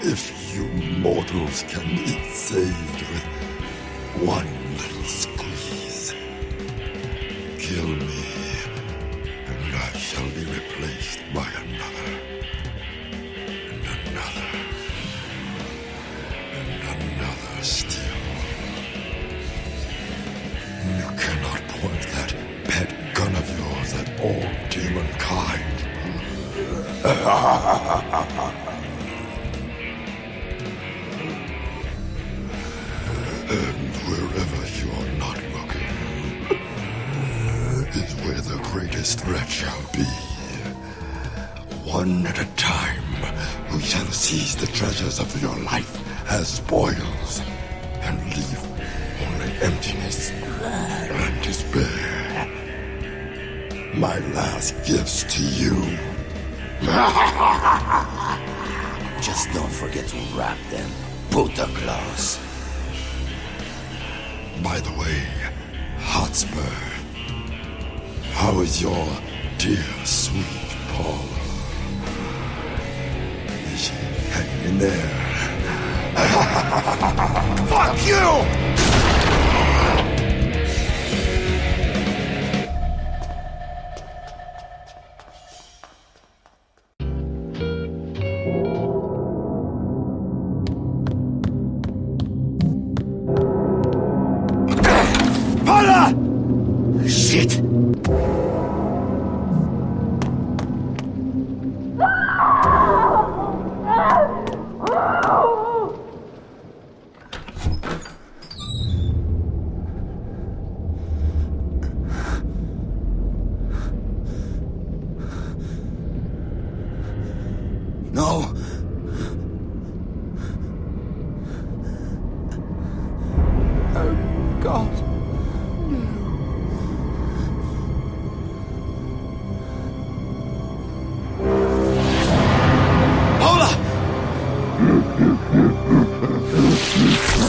If you mortals can be saved with one little squeeze, kill me, and I shall be replaced by another, and another, and another still. You cannot point that pet gun of yours at all demon kind. And wherever you're not looking is where the greatest threat shall be. One at a time, we shall seize the treasures of your life as spoils and leave only emptiness and despair. My last gifts to you. Just don't forget to wrap them, Buddha claws. By the way, Hotspur, how is your dear, sweet Paula? Is she hanging in there? Fuck you! Shit! No! Oh, God.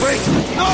Wait! No!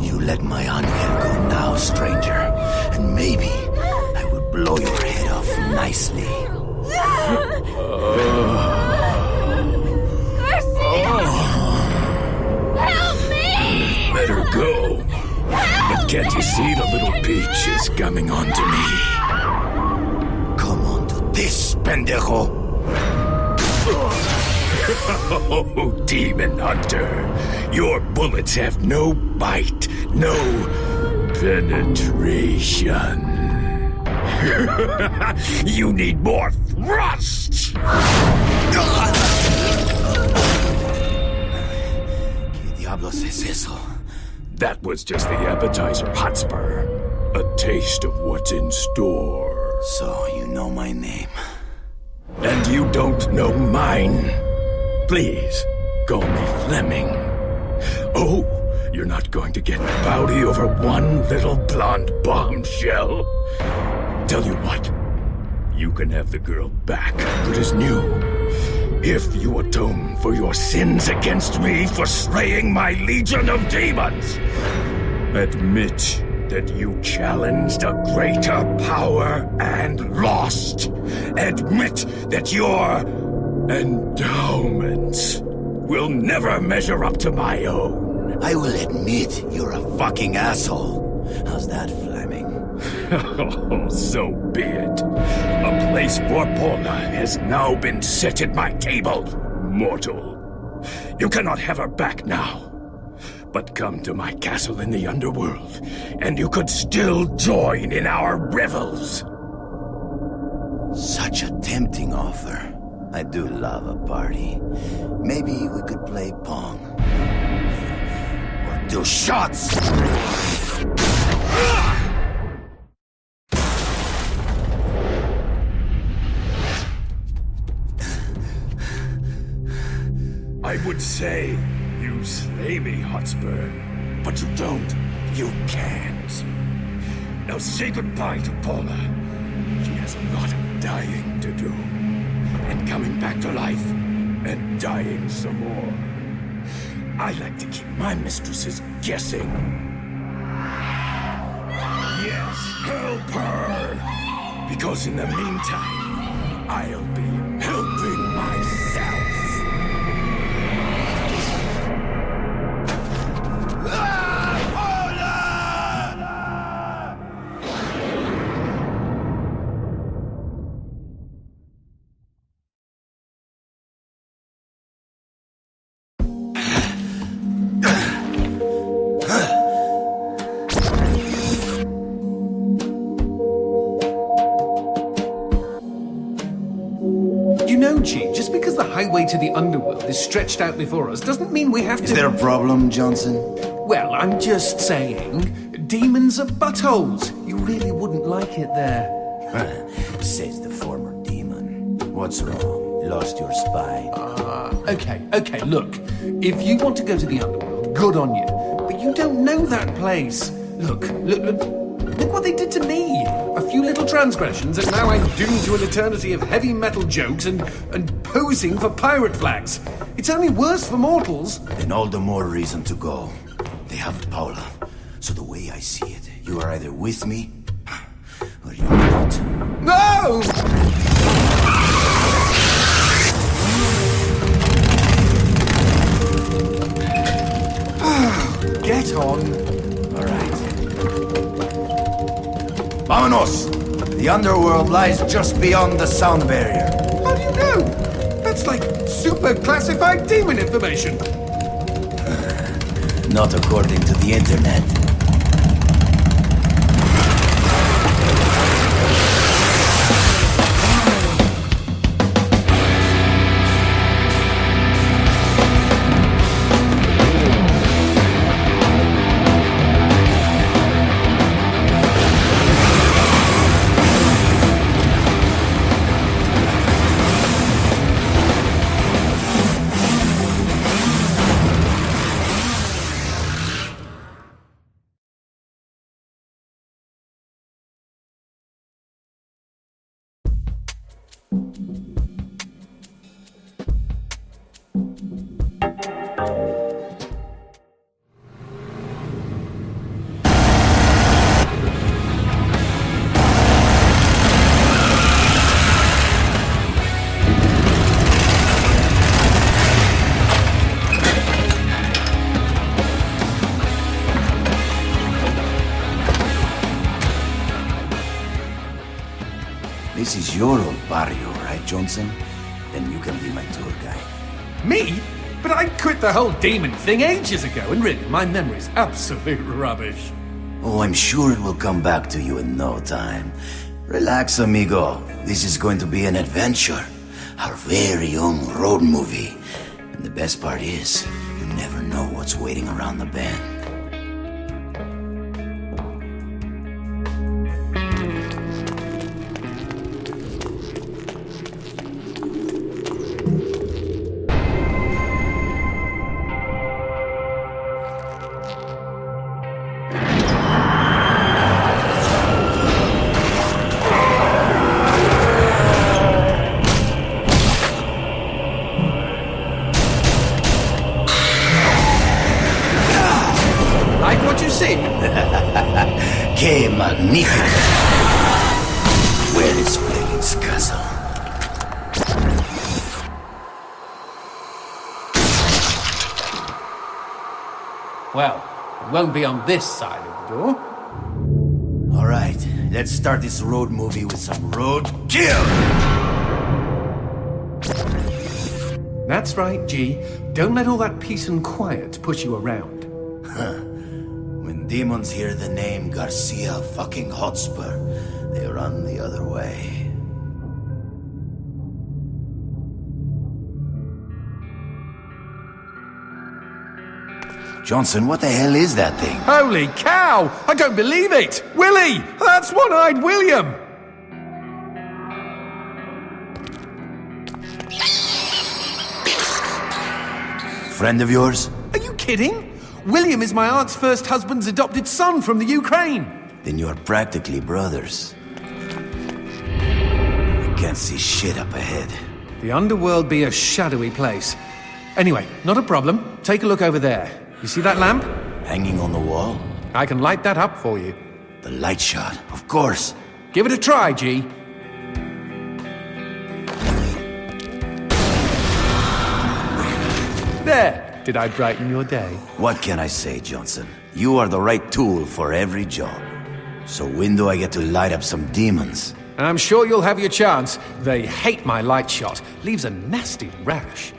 You let my angel go now, stranger, and maybe I will blow your head off nicely. Garcia! Help me! Let her go. But can't you see the little peach is coming on to me? Come on to this, pendejo! Oh, demon hunter. Your bullets have no bite, no penetration. You need more thrust! ¿Qué diablos es eso? That was just the appetizer, Hotspur. A taste of what's in store. So you know my name. And you don't know mine. Please, call me Fleming. Oh, you're not going to get rowdy over one little blonde bombshell? Tell you what, you can have the girl back, but as new, if you atone for your sins against me for slaying my legion of demons. Admit that you challenged a greater power and lost. Admit that your endowments will never measure up to my own. I will admit you're a fucking asshole. How's that, Fleming? Oh, so be it. A place for Paula has now been set at my table, mortal. You cannot have her back now. But come to my castle in the underworld, and you could still join in our revels. Such a tempting offer. I do love a party. Maybe we could play Pong. Or do shots! I would say you slay me, Hotspur, but you don't. You can't. Now say goodbye to Paula. She has a lot of dying to do. And coming back to life, and dying some more. I like to keep my mistresses guessing. Yes, help her! Because in the meantime, I'll be helping myself. Just because the highway to the underworld is stretched out before us doesn't mean we have to... Is there a problem, Johnson? Well, I'm just saying, demons are buttholes. You really wouldn't like it there. Says the former demon. What's wrong? Lost your spine? Okay, look. If you want to go to the underworld, good on you. But you don't know that place. Look what they did to me. A few little transgressions, and now I'm doomed to an eternity of heavy metal jokes and posing for pirate flags. It's only worse for mortals. Then all the more reason to go. They have Paula. So the way I see it, you are either with me, or you're not. No! Get on. All right. Vámonos! The underworld lies just beyond the sound barrier. How do you know? That's like super classified demon information. Not according to the internet. This is your old barrio, right, Johnson? Then you can be my tour guide. Me? But I quit the whole demon thing ages ago, and really, my memory's absolute rubbish. Oh, I'm sure it will come back to you in no time. Relax, amigo. This is going to be an adventure. Our very own road movie. And the best part is, you never know what's waiting around the bend. you see? Que magnifico! Where is Fleming's castle? Well, it won't be on this side of the door. All right, let's start this road movie with some road kill! That's right, G. Don't let all that peace and quiet push you around. When demons hear the name Garcia fucking Hotspur, they run the other way. Johnson, what the hell is that thing? Holy cow! I don't believe it! Willie! That's One-Eyed William! Friend of yours? Are you kidding? William is my aunt's first husband's adopted son from the Ukraine. Then you're practically brothers. I can't see shit up ahead. The underworld be a shadowy place. Anyway, not a problem. Take a look over there. You see that lamp? Hanging on the wall? I can light that up for you. The light shot, of course. Give it a try, G. There! Did I brighten your day? What can I say, Johnson? You are the right tool for every job. So when do I get to light up some demons? I'm sure you'll have your chance. They hate my light shot. Leaves a nasty rash.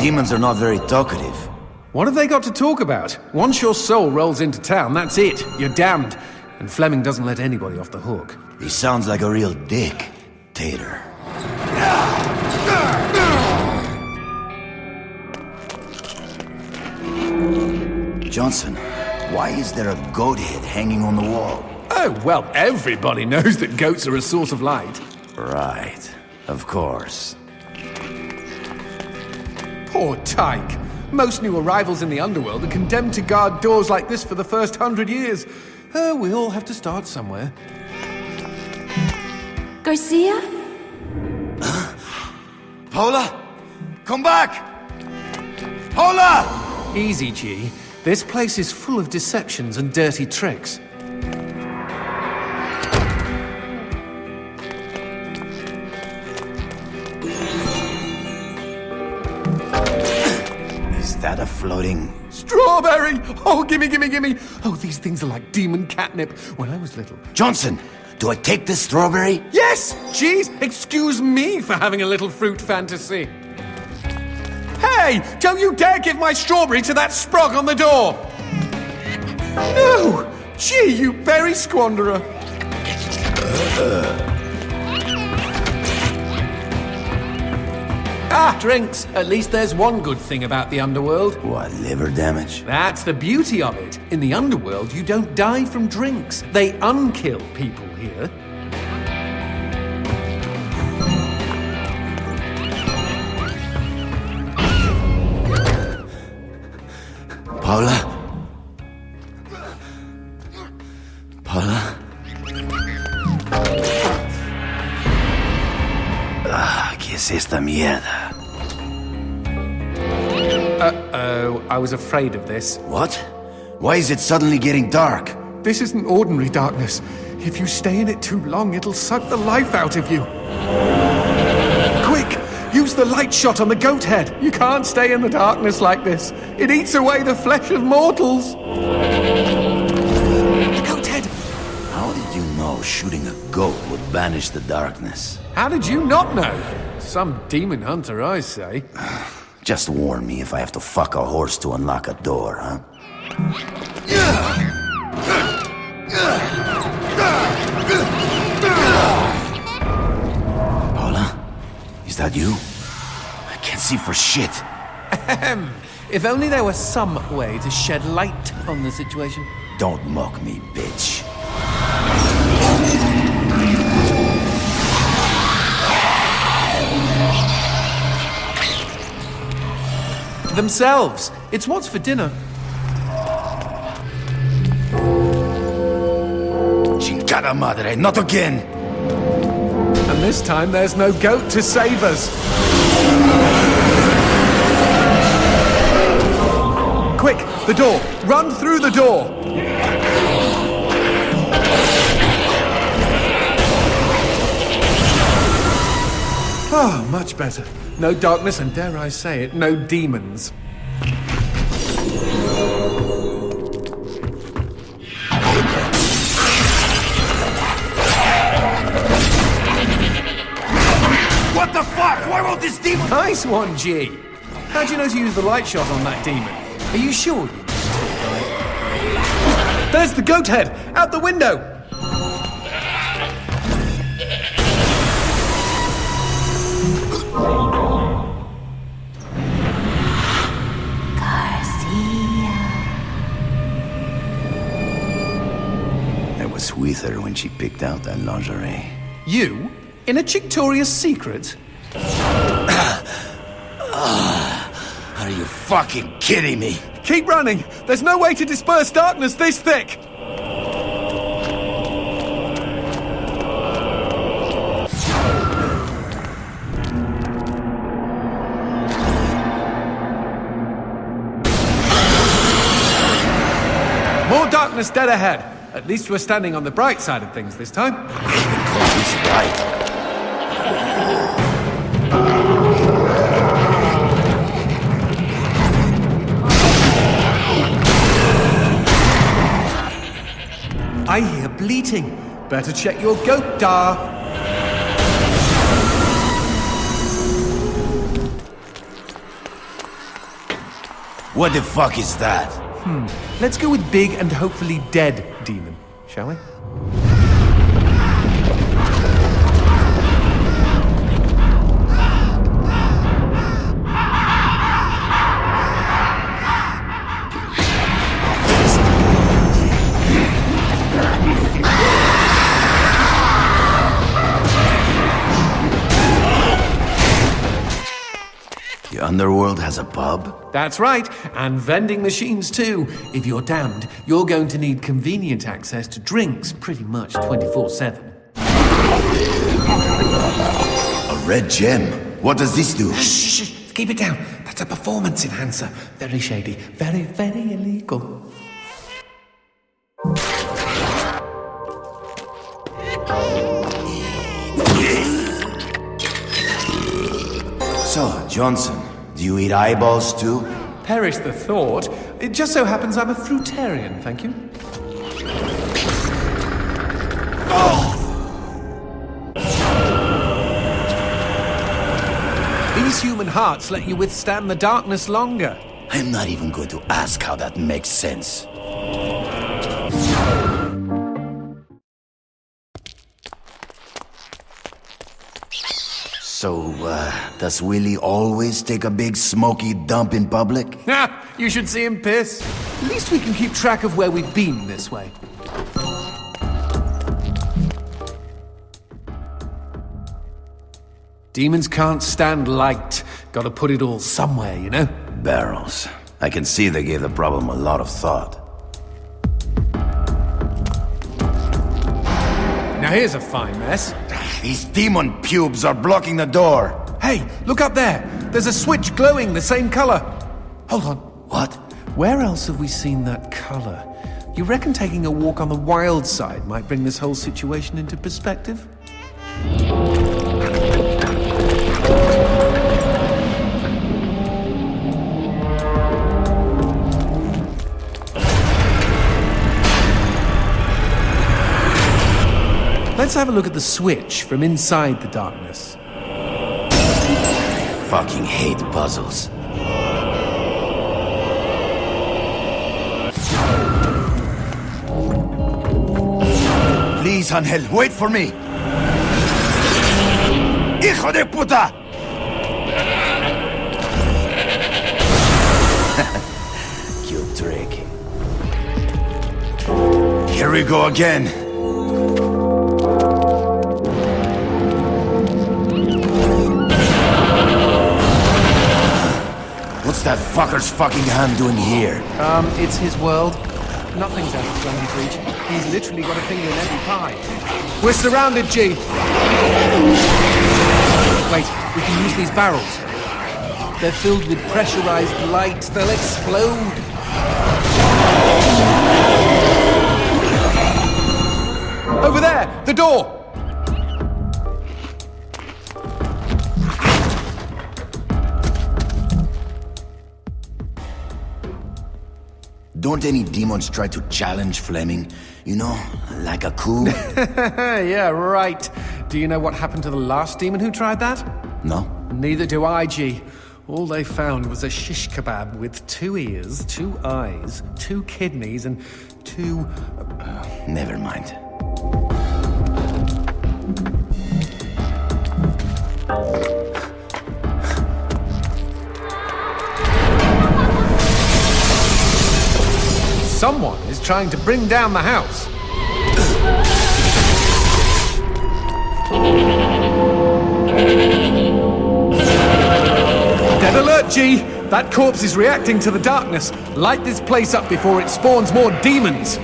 Demons are not very talkative. What have they got to talk about? Once your soul rolls into town, that's it. You're damned. And Fleming doesn't let anybody off the hook. He sounds like a real dick, Tater. Johnson, why is there a goat head hanging on the wall? Oh, well, everybody knows that goats are a source of light. Right, of course. Poor Tyke. Most new arrivals in the underworld are condemned to guard doors like this for the first 100 years. We all have to start somewhere. Garcia? Paula? Come back! Paula! Easy, G. This place is full of deceptions and dirty tricks. Is that a floating... Strawberry! Oh, gimme, gimme, gimme! Oh, these things are like demon catnip. When I was little... Johnson, do I take this strawberry? Yes! Jeez, excuse me for having a little fruit fantasy. Hey! Don't you dare give my strawberry to that sprog on the door! No! Gee, you berry squanderer! Ah, drinks. At least there's one good thing about the underworld. What, liver damage? That's the beauty of it. In the underworld, you don't die from drinks. They unkill people here. Paula? Paula? ¿Qué es esta mierda? Uh-oh, I was afraid of this. What? Why is it suddenly getting dark? This isn't ordinary darkness. If you stay in it too long, it'll suck the life out of you. Quick! Use the light shot on the goat head. You can't stay in the darkness like this. It eats away the flesh of mortals. The goat head! How did you know shooting a goat would banish the darkness? How did you not know? Some demon hunter, I say. Just warn me if I have to fuck a horse to unlock a door, huh? Paula? Is that you? I can't see for shit. If only there was some way to shed light on the situation. Don't mock me, bitch. themselves. It's what's for dinner. Chingada madre, not again! And this time there's no goat to save us. Quick, the door! Run through the door! Oh, much better. No darkness and, dare I say it, no demons. What the fuck? Why won't this demon? Nice one, G. How'd you know to use the light shot on that demon? Are you sure you just took it? There's the goat head! Out the window! I was with her when she picked out that lingerie. You? In a Chictorious secret? Are you fucking kidding me? Keep running! There's no way to disperse darkness this thick! More darkness dead ahead. At least we're standing on the bright side of things this time. He's right. I hear bleating. Better check your goat, Dar. What the fuck is that? Let's go with big and hopefully dead demon, shall we? The underworld has a pub? That's right, and vending machines too. If you're damned, you're going to need convenient access to drinks pretty much 24/7. A red gem? What does this do? Shh, keep it down. That's a performance enhancer. Very shady, very, very illegal. So, Johnson, do you eat eyeballs too? Perish the thought. It just so happens I'm a fruitarian, thank you. These human hearts let you withstand the darkness longer. I'm not even going to ask how that makes sense. So, does Willie always take a big smoky dump in public? You should see him piss. At least we can keep track of where we've been this way. Demons can't stand light. Gotta put it all somewhere, you know? Barrels. I can see they gave the problem a lot of thought. Now here's a fine mess. These demon pubes are blocking the door. Hey, look up there. There's a switch glowing the same color. Hold on. What? Where else have we seen that color? You reckon taking a walk on the wild side might bring this whole situation into perspective? Let's have a look at the switch from inside the darkness. I fucking hate puzzles. Please, Angel, wait for me! Hijo de puta! Cute trick. Here we go again. What's that fucker's fucking hand doing here? It's his world. Nothing's out of Fleming's reach. He's literally got a finger in every pie. We're surrounded, G! Wait, we can use these barrels. They're filled with pressurized light. They'll explode. Over there! The door! Don't any demons try to challenge Fleming? You know, like a coup? Yeah, right. Do you know what happened to the last demon who tried that? No? Neither do I, G. All they found was a shish kebab with 2 ears, 2 eyes, 2 kidneys, and 2... Never mind. Someone is trying to bring down the house. Dead alert, G! That corpse is reacting to the darkness. Light this place up before it spawns more demons.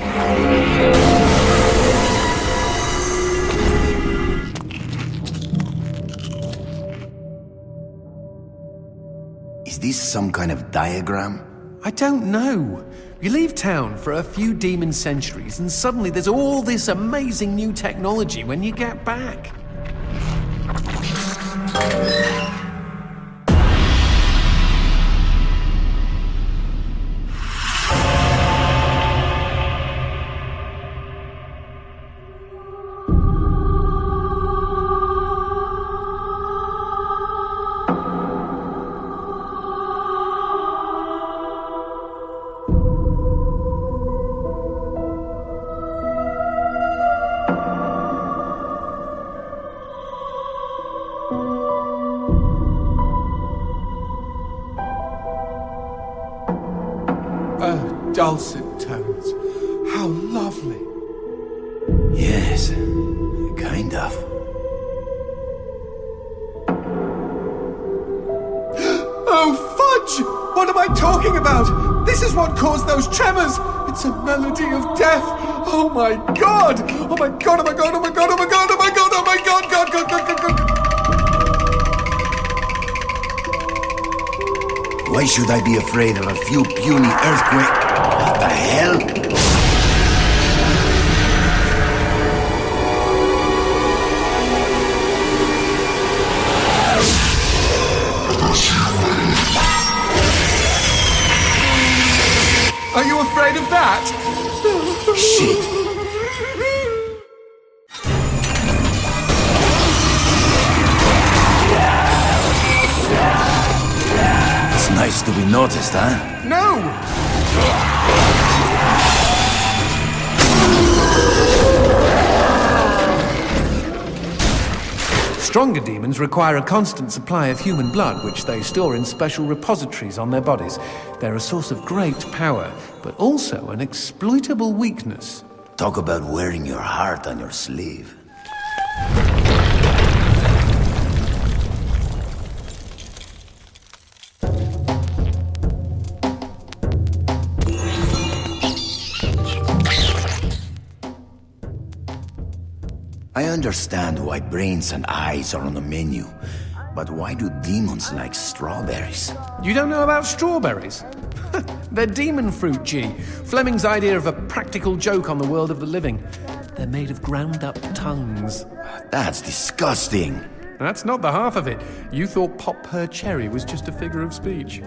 Is this some kind of diagram? I don't know. You leave town for a few demon centuries and suddenly there's all this amazing new technology when you get back. Dulcet tones. How lovely. Yes, kind of. Oh, fudge! What am I talking about? This is what caused those tremors! It's a melody of death! Oh my god! Oh my god, oh my god, oh my god, oh my god, oh my god, oh my god, god, god, god, god, god. Why should I be afraid of a few puny earthquakes? What the hell? Are you afraid of that? Shit! It's nice to be noticed, huh? No! Stronger demons require a constant supply of human blood, which they store in special repositories on their bodies. They're a source of great power, but also an exploitable weakness. Talk about wearing your heart on your sleeve. I understand why brains and eyes are on the menu, but why do demons like strawberries? You don't know about strawberries? They're demon fruit, G. Fleming's idea of a practical joke on the world of the living. They're made of ground-up tongues. That's disgusting. That's not the half of it. You thought Pop Per Cherry was just a figure of speech.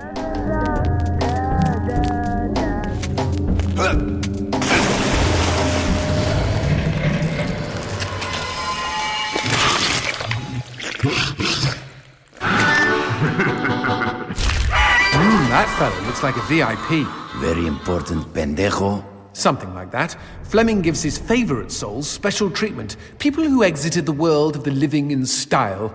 That fella looks like a VIP. Very important pendejo. Something like that. Fleming gives his favorite souls special treatment. People who exited the world of the living in style.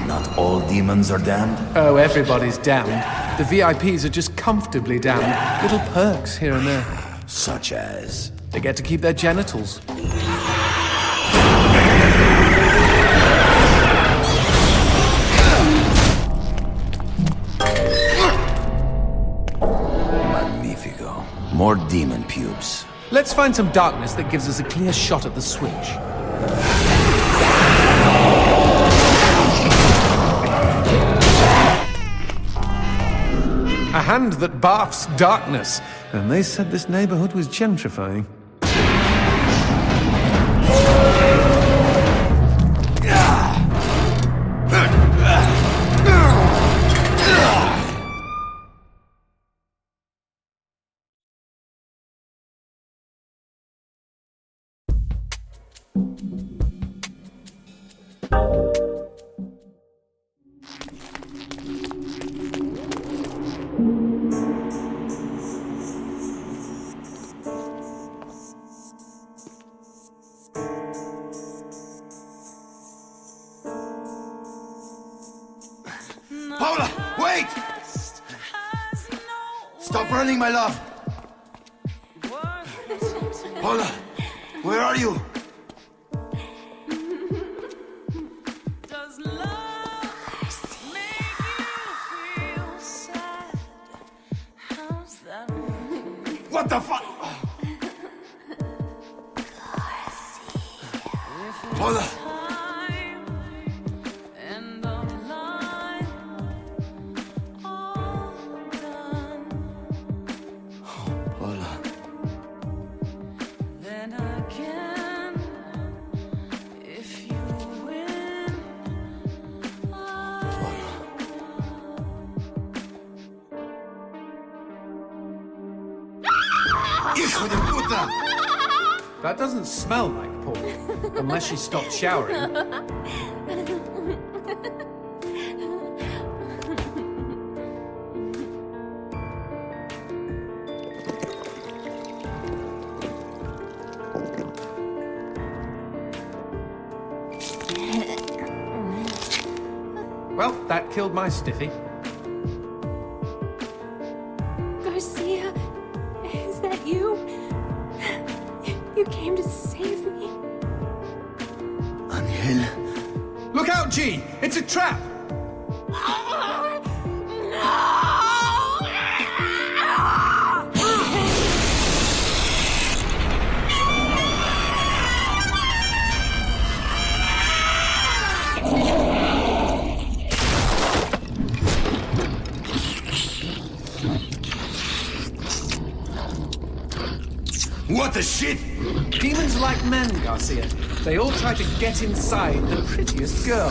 Not all demons are damned? Oh, everybody's damned. The VIPs are just comfortably damned. Little perks here and there. Such as? They get to keep their genitals. more demon pubes. Let's find some darkness that gives us a clear shot at the switch. A hand that barfs darkness. And they said this neighborhood was gentrifying. Paula, wait! Stop running, my love! Paula, where are you? Does love make you feel sad? How's that? What the fuck? Paula! And the line all done. Paula. Then again, if you win, Hijo de puta! That doesn't smell like Paula, unless she stopped showering. Well, that killed my stiffy. Garcia, is that you? You came to save me. Angel. Look out, G! It's a trap! What the shit? Demons like men, Garcia. They all try to get inside the prettiest girl.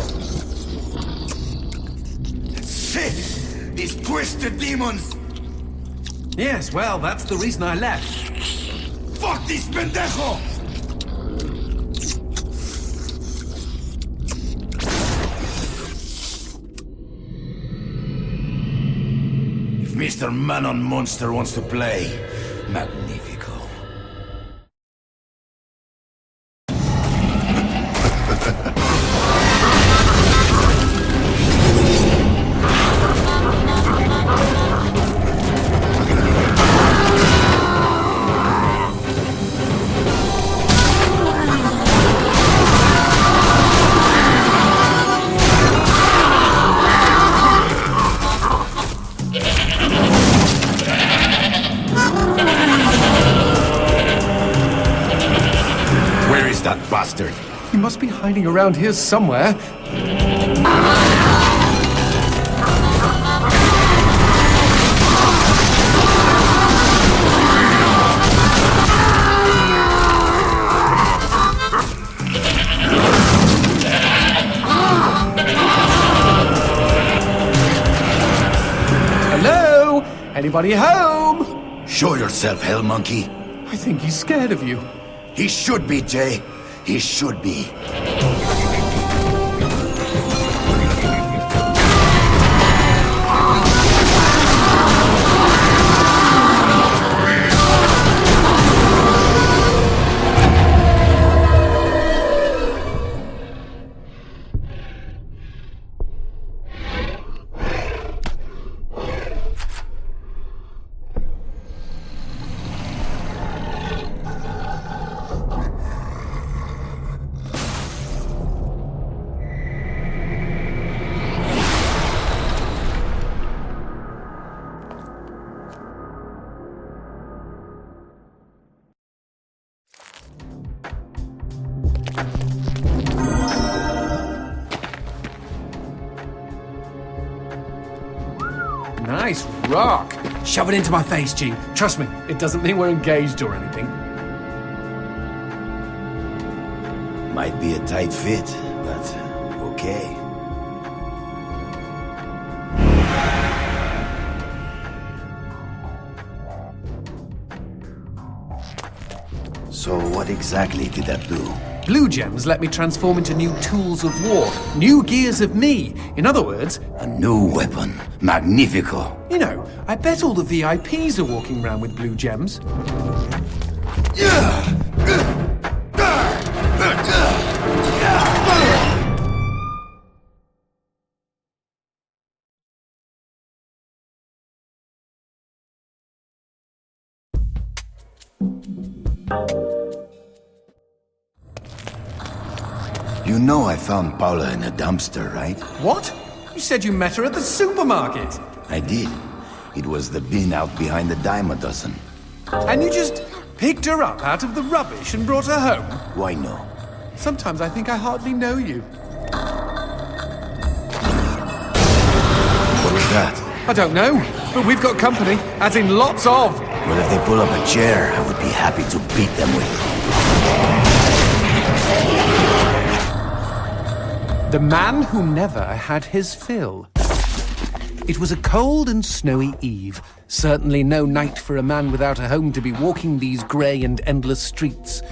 Shit! These twisted demons! Yes, well, that's the reason I left. Fuck this pendejo! If Mr. Man-on Monster wants to play, magnifico. Bastard. He must be hiding around here somewhere. Hello? Anybody home? Show yourself, hell monkey. I think he's scared of you. He should be, Jay. He should be. Nice rock. Shove it into my face, G. Trust me, it doesn't mean we're engaged or anything. Might be a tight fit, but okay. So what exactly did that do? Blue gems let me transform into new tools of war, new gears of me. In other words, A new weapon. Magnifico. you know, I bet all the VIPs are walking around with blue gems. You know I found Paula in a dumpster, right? What? You said you met her at the supermarket. I did. It was the bin out behind the dime a dozen. And you just picked her up out of the rubbish and brought her home? Why no? Sometimes I think I hardly know you. What was that? I don't know, but we've got company, as in lots of. Well, if they pull up a chair, I would be happy to beat them with it. The man who never had his fill. It was a cold and snowy eve. Certainly no night for a man without a home to be walking these grey and endless streets.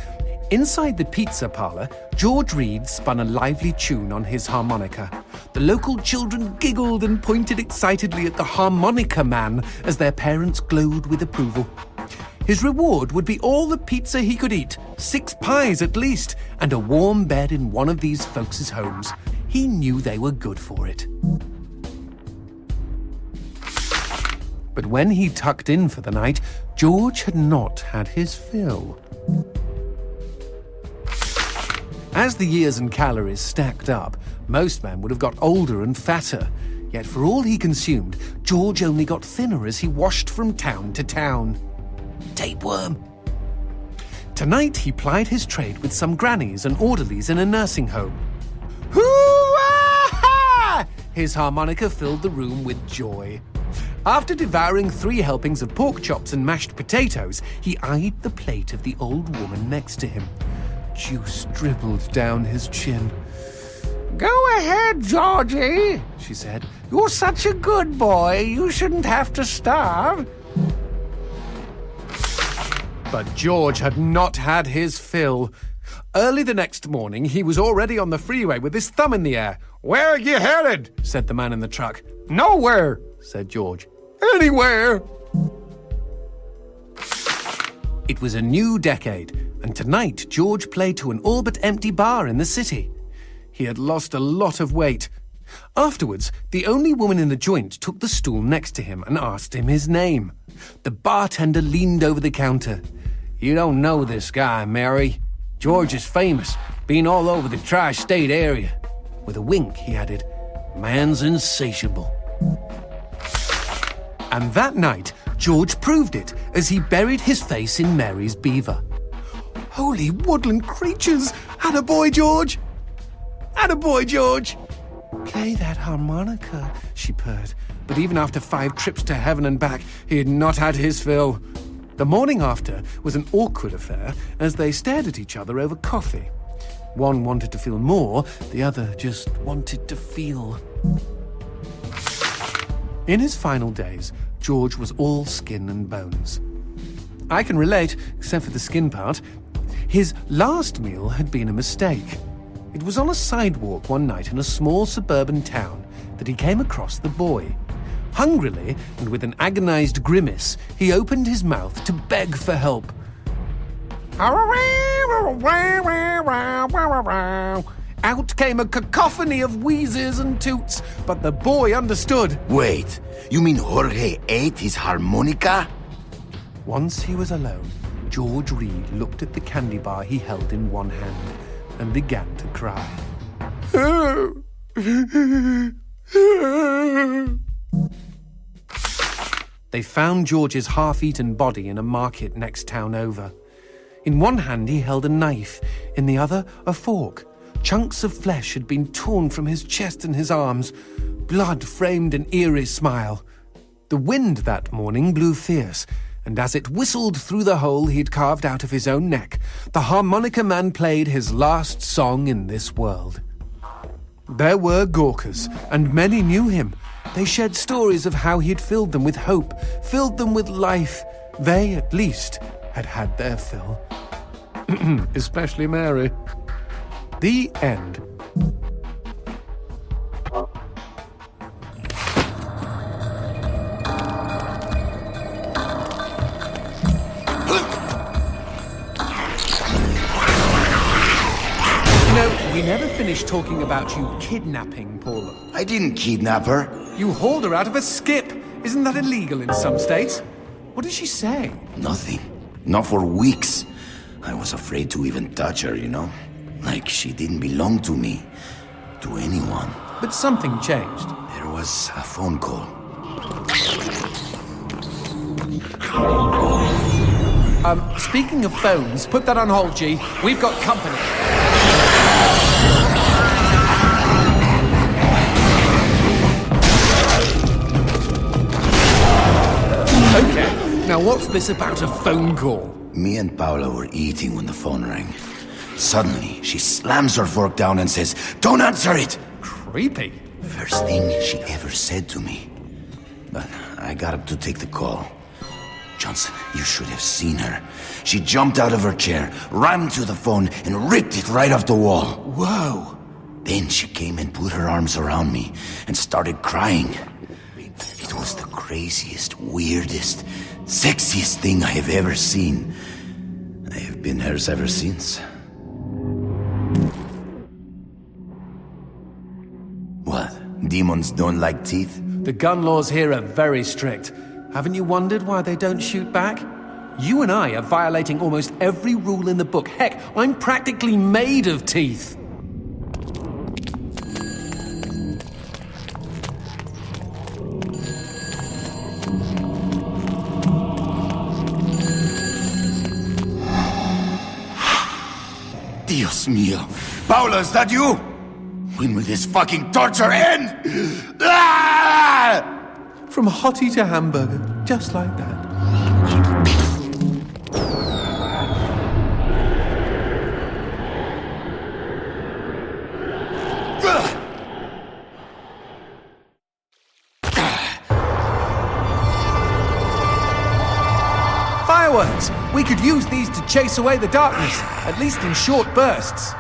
Inside the pizza parlour, George Reed spun a lively tune on his harmonica. The local children giggled and pointed excitedly at the harmonica man as their parents glowed with approval. His reward would be all the pizza he could eat, 6 pies at least, and a warm bed in one of these folks' homes. He knew they were good for it. But when he tucked in for the night, George had not had his fill. As the years and calories stacked up, most men would have got older and fatter. Yet for all he consumed, George only got thinner as he washed from town to town. Tapeworm. Tonight he plied his trade with some grannies and orderlies in a nursing home. Hoo-ah! His harmonica filled the room with joy. After devouring 3 helpings of pork chops and mashed potatoes, he eyed the plate of the old woman next to him. Juice dribbled down his chin. "Go ahead, Georgie," she said. "You're such a good boy, you shouldn't have to starve." But George had not had his fill. Early the next morning, he was already on the freeway with his thumb in the air. "Where are you headed?" said the man in the truck. "Nowhere," said George. "Anywhere." It was a new decade, and tonight George played to an all but empty bar in the city. He had lost a lot of weight. Afterwards, the only woman in the joint took the stool next to him and asked him his name. The bartender leaned over the counter. "You don't know this guy, Mary. George is famous, been all over the tri-state area." With a wink, he added, "Man's insatiable." And that night, George proved it as he buried his face in Mary's beaver. Holy woodland creatures! Attaboy, George! Attaboy, George! "Play that harmonica," she purred. But even after 5 trips to heaven and back, he had not had his fill. The morning after was an awkward affair as they stared at each other over coffee. One wanted to feel more, the other just wanted to feel. In his final days, George was all skin and bones. I can relate, except for the skin part. His last meal had been a mistake. It was on a sidewalk one night in a small suburban town that he came across the boy. Hungrily, and with an agonized grimace, he opened his mouth to beg for help. Out came a cacophony of wheezes and toots, but the boy understood. Wait, you mean Jorge ate his harmonica? Once he was alone, George Reed looked at the candy bar he held in one hand and began to cry. They found George's half-eaten body in a market next town over. In one hand he held a knife, in the other a fork. Chunks of flesh had been torn from his chest and his arms. Blood framed an eerie smile. The wind that morning blew fierce, and as it whistled through the hole he'd carved out of his own neck, the harmonica man played his last song in this world. There were Gawkers, and many knew him. They shared stories of how he'd filled them with hope, filled them with life. They, at least, had had their fill. Especially Mary. The end. We never finished talking about you kidnapping Paula. I didn't kidnap her. You hauled her out of a skip. Isn't that illegal in some states? What did she say? Nothing. Not for weeks. I was afraid to even touch her, you know? Like she didn't belong to me. To anyone. But something changed. There was a phone call. Speaking of phones, put that on hold, G. We've got company. Okay, now what's this about a phone call? Me and Paula were eating when the phone rang. Suddenly, she slams her fork down and says, "Don't answer it!" Creepy. First thing she ever said to me. But I got up to take the call. Johnson, you should have seen her. She jumped out of her chair, ran to the phone, and ripped it right off the wall. Whoa. Then she came and put her arms around me and started crying. It was the craziest, weirdest, sexiest thing I have ever seen. I have been hers ever since. What? Demons don't like teeth? The gun laws here are very strict. Haven't you wondered why they don't shoot back? You and I are violating almost every rule in the book. Heck, I'm practically made of teeth. Dios mío. Paula, is that you? When will this fucking torture end? Ah! From hottie to hamburger, just like that. Fireworks! We could use these to chase away the darkness, at least in short bursts.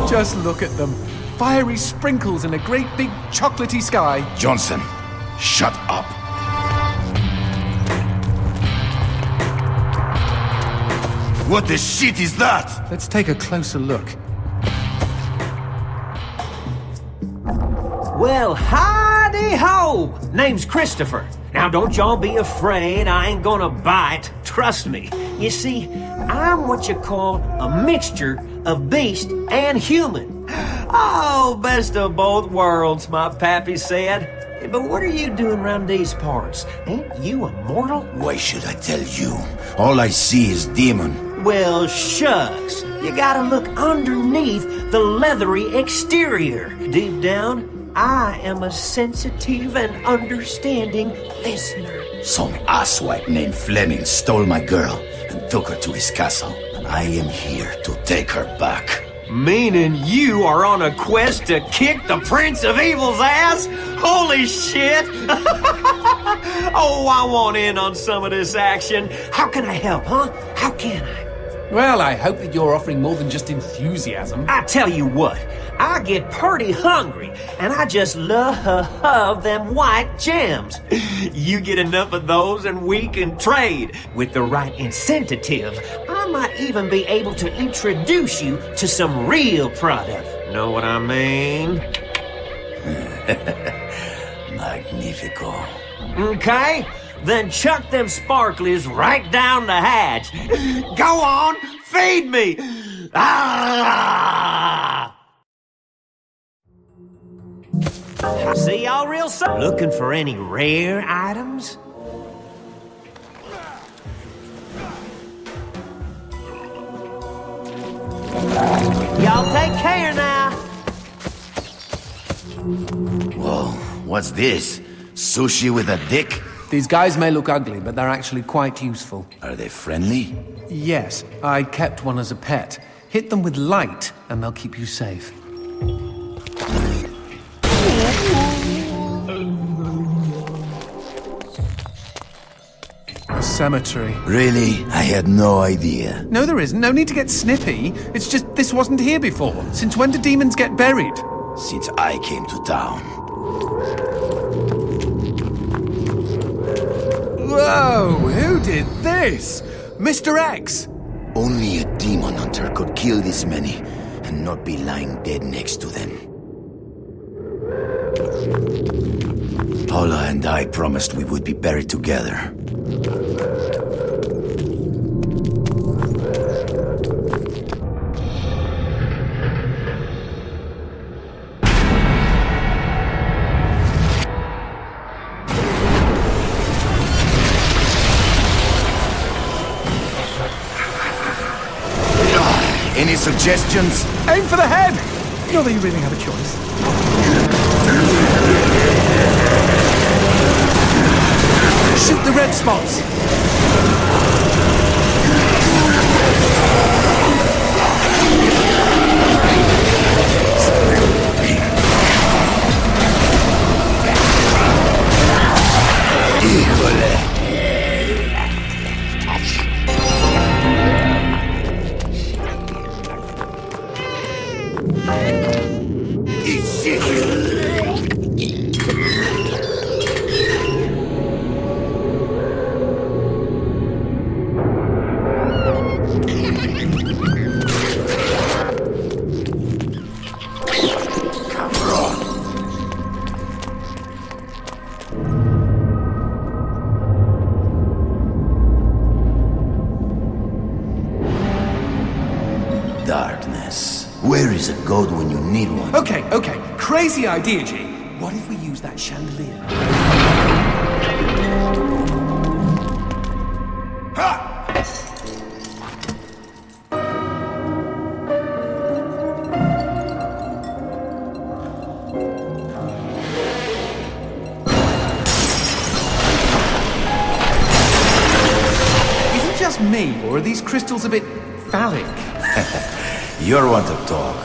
Just look at them. Fiery sprinkles in a great big chocolatey sky. Johnson, shut up. What the shit is that? Let's take a closer look. Well, howdy-ho! Name's Christopher. Now, don't y'all be afraid. I ain't gonna bite. Trust me. You see, I'm what you call a mixture of beast and human. Oh, best of both worlds, my pappy said. But what are you doing around these parts? Ain't you a mortal? Why should I tell you? All I see is demon. Well, shucks. You gotta look underneath the leathery exterior. Deep down, I am a sensitive and understanding listener. Some asswipe named Fleming stole my girl and took her to his castle. I am here to take her back. Meaning you are on a quest to kick the Prince of Evil's ass? Holy shit! Oh, I want in on some of this action. How can I help, huh? How can I? Well, I hope that you're offering more than just enthusiasm. I tell you what, I get pretty hungry, and I just love them white gems. You get enough of those and we can trade. With the right incentive, I might even be able to introduce you to some real product. Know what I mean? Magnifico. Okay? Then chuck them sparklies right down the hatch. Go on, feed me! Ah! See y'all real soon. Looking for any rare items? Y'all take care now. Whoa, what's this? Sushi with a dick? These guys may look ugly, but they're actually quite useful. Are they friendly? Yes, I kept one as a pet. Hit them with light, and they'll keep you safe. A cemetery. Really? I had no idea. No, there isn't. No need to get snippy. It's just this wasn't here before. Since when do demons get buried? Since I came to town. Whoa! Who did this? Mr. X! Only a demon hunter could kill this many and not be lying dead next to them. Paula and I promised we would be buried together. Any suggestions? Aim for the head! Not that you really have a choice. Shoot the red spots! Darkness. Where is a goat when you need one? Okay. Crazy idea, G. What if we use that chandelier? Is it just me, or are these crystals a bit phallic? You're one to talk.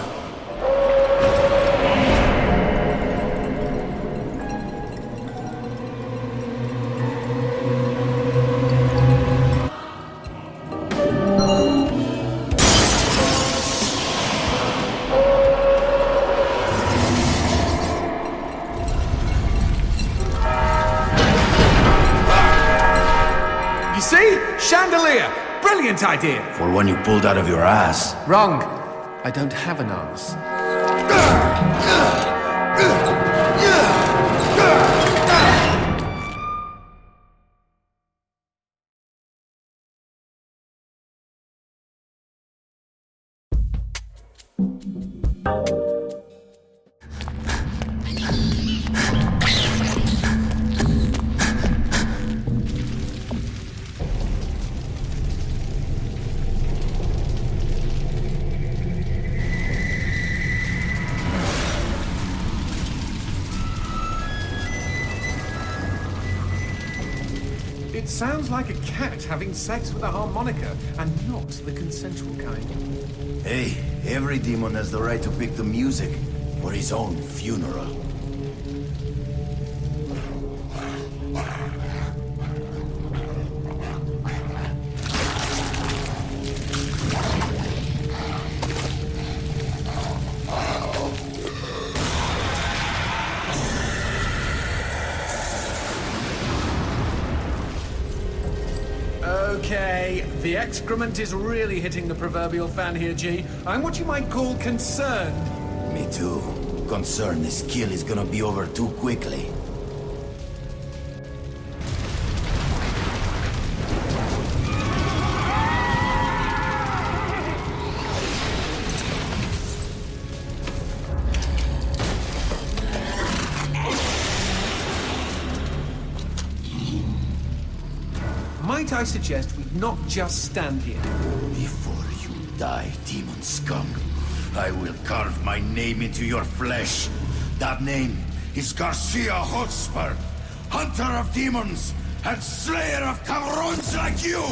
You see? Chandelier! Brilliant idea! For one you pulled out of your ass. Wrong. I don't have an arse. It sounds like a cat having sex with a harmonica, and not the consensual kind. Hey, every demon has the right to pick the music for his own funeral. Okay, the excrement is really hitting the proverbial fan here, G. I'm what you might call concerned. Me too. Concerned this kill is gonna be over too quickly. might I suggest we not just stand here? Before you die, demon scum, I will carve my name into your flesh. That name is Garcia Hotspur, hunter of demons and slayer of cabrons like you!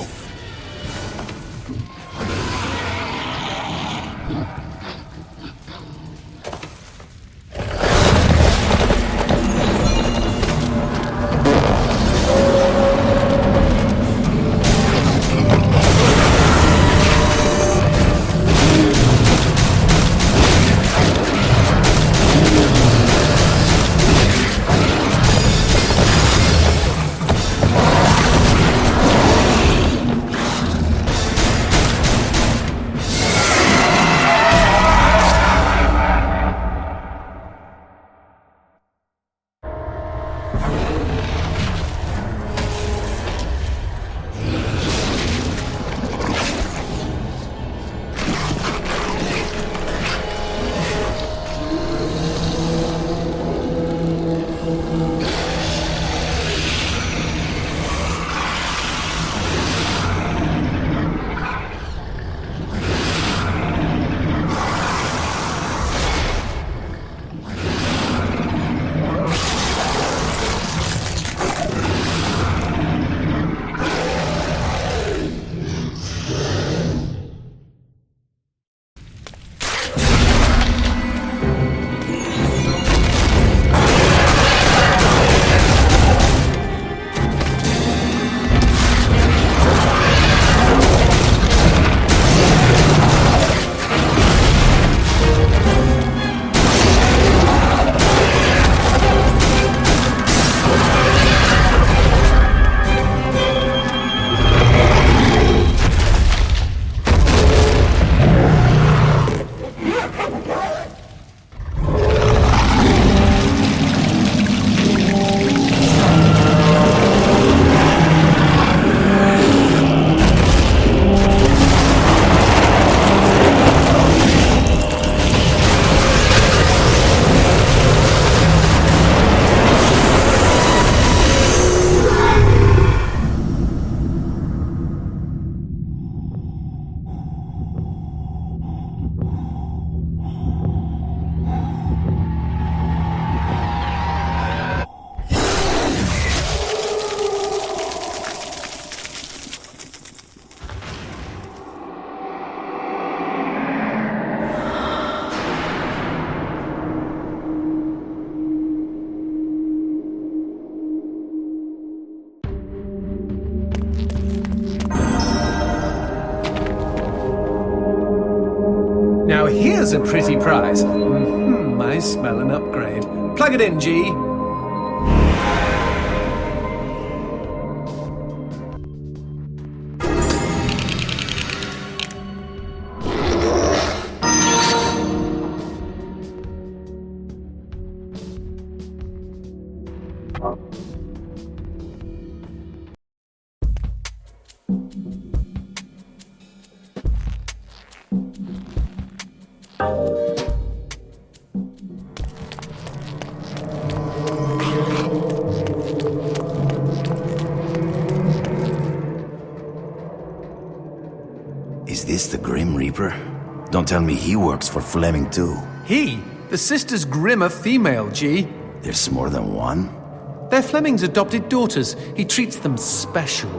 Now here's a pretty prize. I smell an upgrade. Plug it in, G. Is this the Grim Reaper? Don't tell me he works for Fleming too. He? The sister's grimmer female, G. There's more than one? They're Fleming's adopted daughters. He treats them special.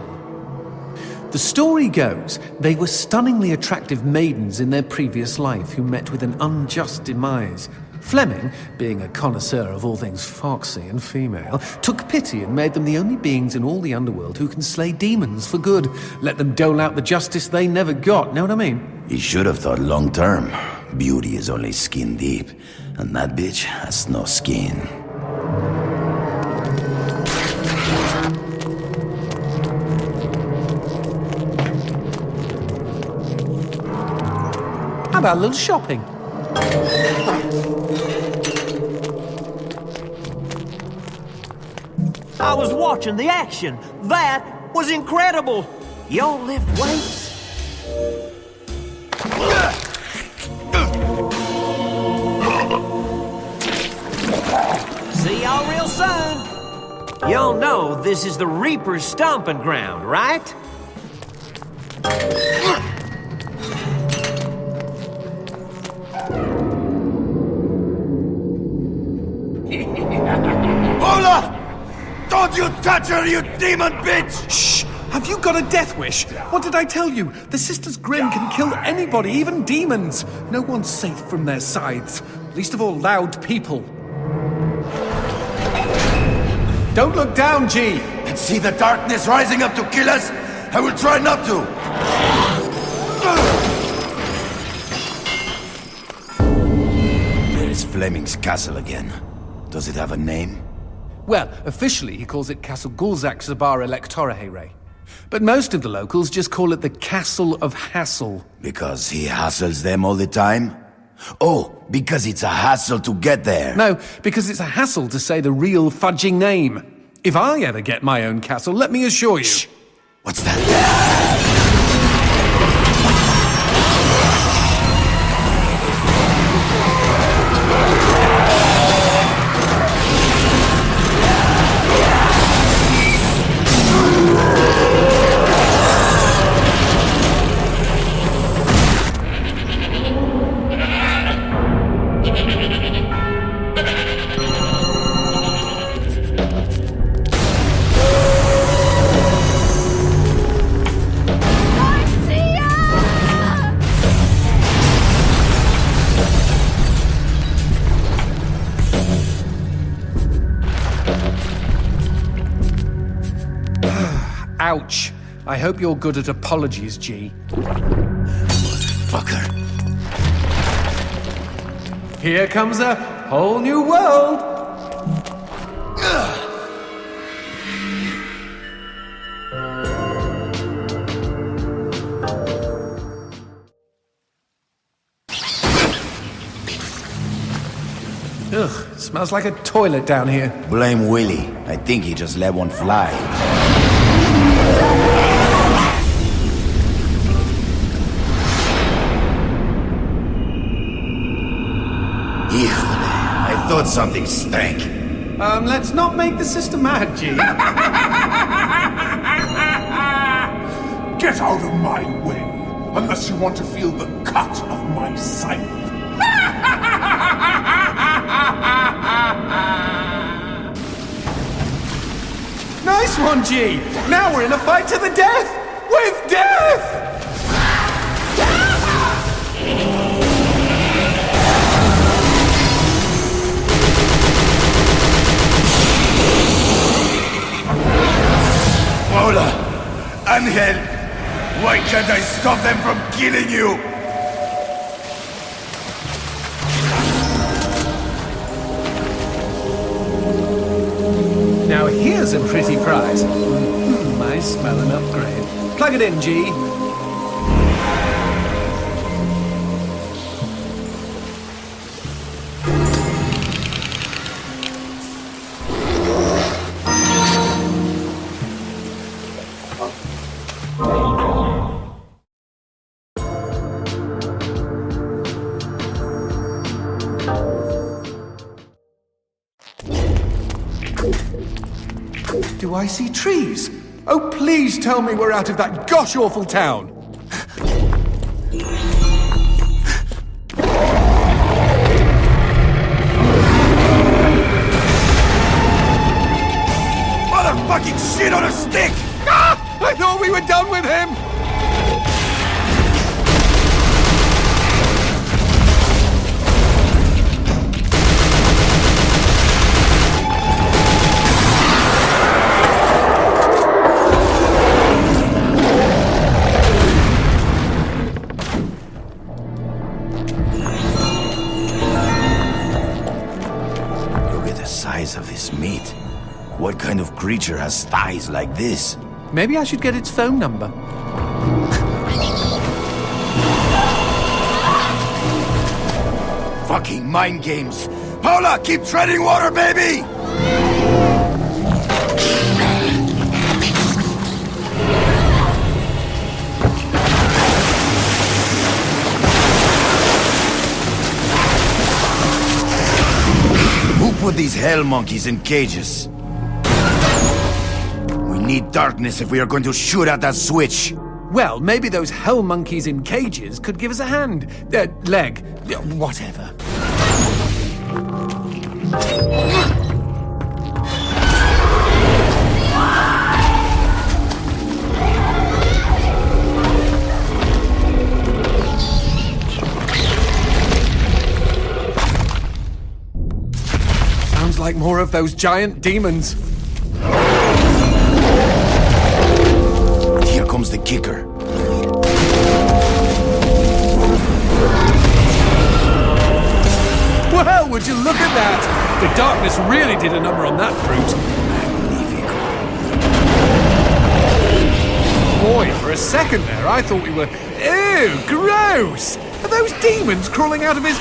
The story goes, they were stunningly attractive maidens in their previous life who met with an unjust demise. Fleming, being a connoisseur of all things foxy and female, took pity and made them the only beings in all the underworld who can slay demons for good. Let them dole out the justice they never got, know what I mean? He should have thought long term. Beauty is only skin deep, and that bitch has no skin. How about a little shopping? I was watching the action. That was incredible. Y'all lift weights? See y'all real soon. Y'all know this is the Reaper's stomping ground, right? Paula! Don't you touch her, you demon bitch! Shh! Have you got a death wish? What did I tell you? The Sister's Grin can kill anybody, even demons. No one's safe from their sides. Least of all loud people. Don't look down, G! And see the darkness rising up to kill us? I will try not to! There is Fleming's castle again. Does it have a name? Well, officially he calls it Castle Gulzak Zabar Electora Heyre. But most of the locals just call it the Castle of Hassle. Because he hassles them all the time? Oh, because it's a hassle to get there. No, because it's a hassle to say the real fudging name. If I ever get my own castle, let me assure you... Shh! What's that? Ouch. I hope you're good at apologies, G. Fucker. Here comes a whole new world. Ugh, smells like a toilet down here. Blame Willie. I think he just let one fly. I thought something stank. Let's not make the sister mad, G. Get out of my way, unless you want to feel the cut of my scythe. Nice one, G! Now we're in a fight to the death! With death! Paula! Angel! Why can't I stop them from killing you? Now here's a pretty prize. I smell an upgrade. Plug it in, G. Do I see trees? Oh, please tell me we're out of that gosh-awful town! Motherfucking shit on a stick! Ah! I thought we were done with him! Of this meat. What kind of creature has thighs like this? Maybe I should get its phone number. Fucking mind games. Paula, keep treading water, baby! Who put these hell monkeys in cages? need darkness if we are going to shoot at that switch. Well, maybe those hell monkeys in cages could give us a hand. Leg. Whatever. Sounds like more of those giant demons. Here comes the kicker. Well, would you look at that? The darkness really did a number on that brute. Boy, for a second there, I thought we were... Ew, gross! Are those demons crawling out of his...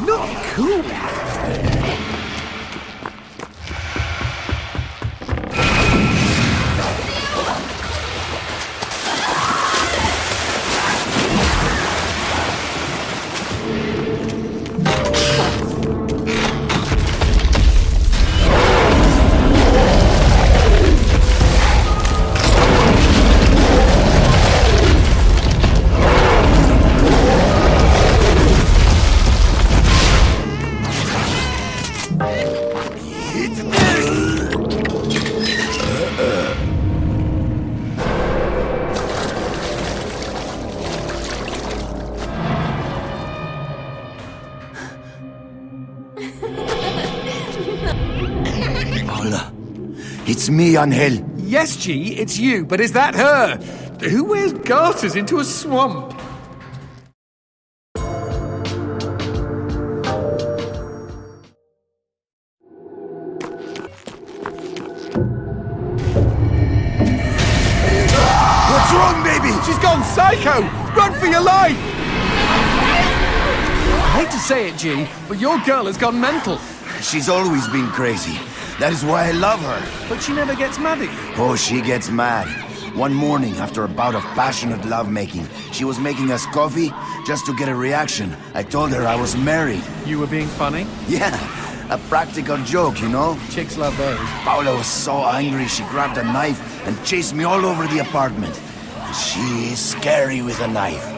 Not cool. Paula, it's me, Angel. Yes, G, it's you, but is that her? Who wears garters into a swamp? What's wrong, baby? She's gone psycho! Run for your life! I hate to say it, G, but your girl has gone mental. She's always been crazy. That is why I love her. But she never gets mad at you. Oh, she gets mad. One morning, after a bout of passionate lovemaking, she was making us coffee just to get a reaction. I told her I was married. You were being funny? Yeah, a practical joke, you know? Chicks love those. Paula was so angry she grabbed a knife and chased me all over the apartment. She is scary with a knife.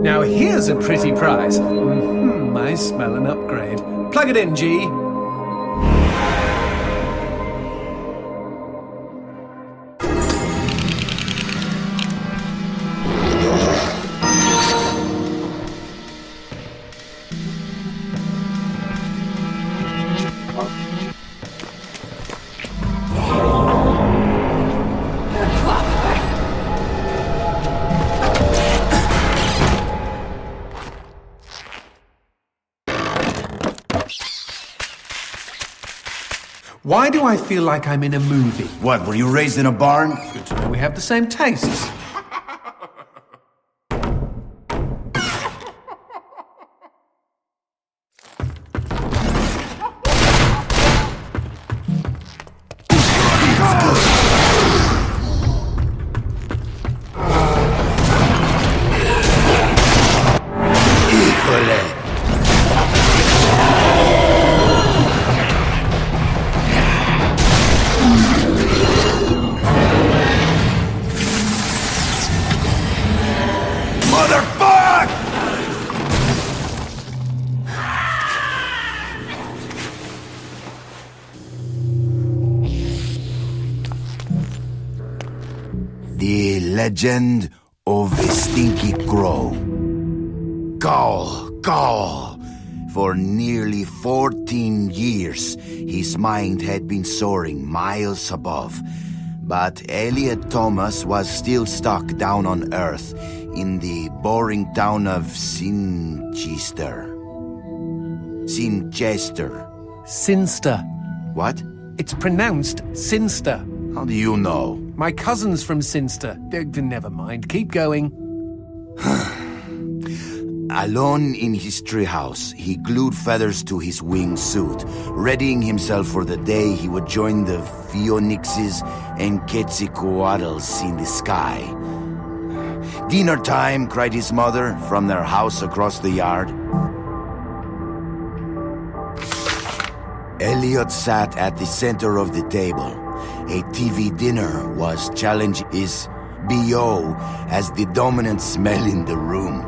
Now here's a pretty prize. I smell an upgrade. Plug it in, G. Why do I feel like I'm in a movie? What, were you raised in a barn? Good to know we have the same tastes. legend of the Stinky Crow. Call. For nearly 14 years, his mind had been soaring miles above. But Elliot Thomas was still stuck down on Earth in the boring town of Sinchester. Sinster. What? It's pronounced Sinster. How do you know? My cousin's from Sinster. Never mind. Keep going. Alone in his treehouse, he glued feathers to his wingsuit, readying himself for the day he would join the Phoenixes and Quetzalcoatlus in the sky. "Dinner time," cried his mother from their house across the yard. Elliot sat at the center of the table. A TV dinner was challenging his BO as the dominant smell in the room.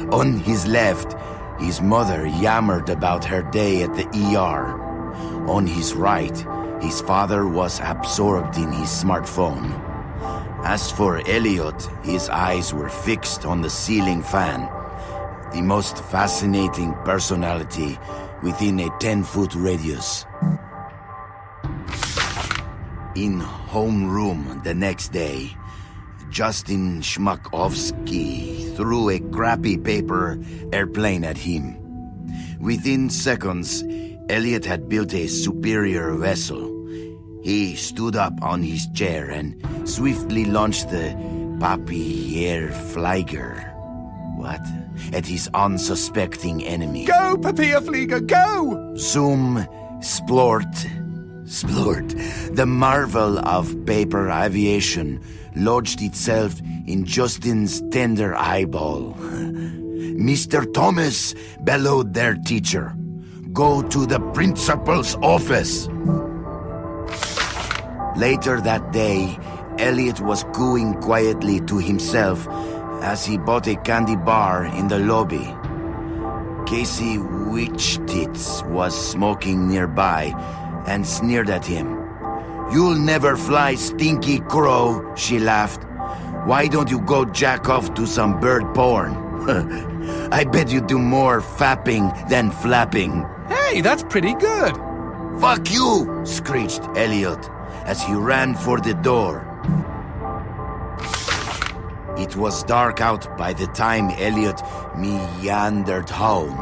On his left, his mother yammered about her day at the ER. On his right, his father was absorbed in his smartphone. As for Elliot, his eyes were fixed on the ceiling fan, the most fascinating personality within a 10-foot radius. In homeroom the next day, Justin Schmakovsky threw a crappy paper airplane at him. Within seconds, Elliot had built a superior vessel. He stood up on his chair and swiftly launched the Papierflieger. What? At his unsuspecting enemy. Go, Papierflieger, go! Zoom, splort. The marvel of paper aviation lodged itself in Justin's tender eyeball. "Mr. Thomas," bellowed their teacher, "go to the principal's office." Later that day, Elliot was cooing quietly to himself as he bought a candy bar in the lobby. Casey Witchtits was smoking nearby and sneered at him. "You'll never fly, Stinky Crow," she laughed. "Why don't you go jack off to some bird porn? I bet you do more fapping than flapping." Hey, that's pretty good. "Fuck you!" screeched Elliot as he ran for the door. It was dark out by the time Elliot meandered home.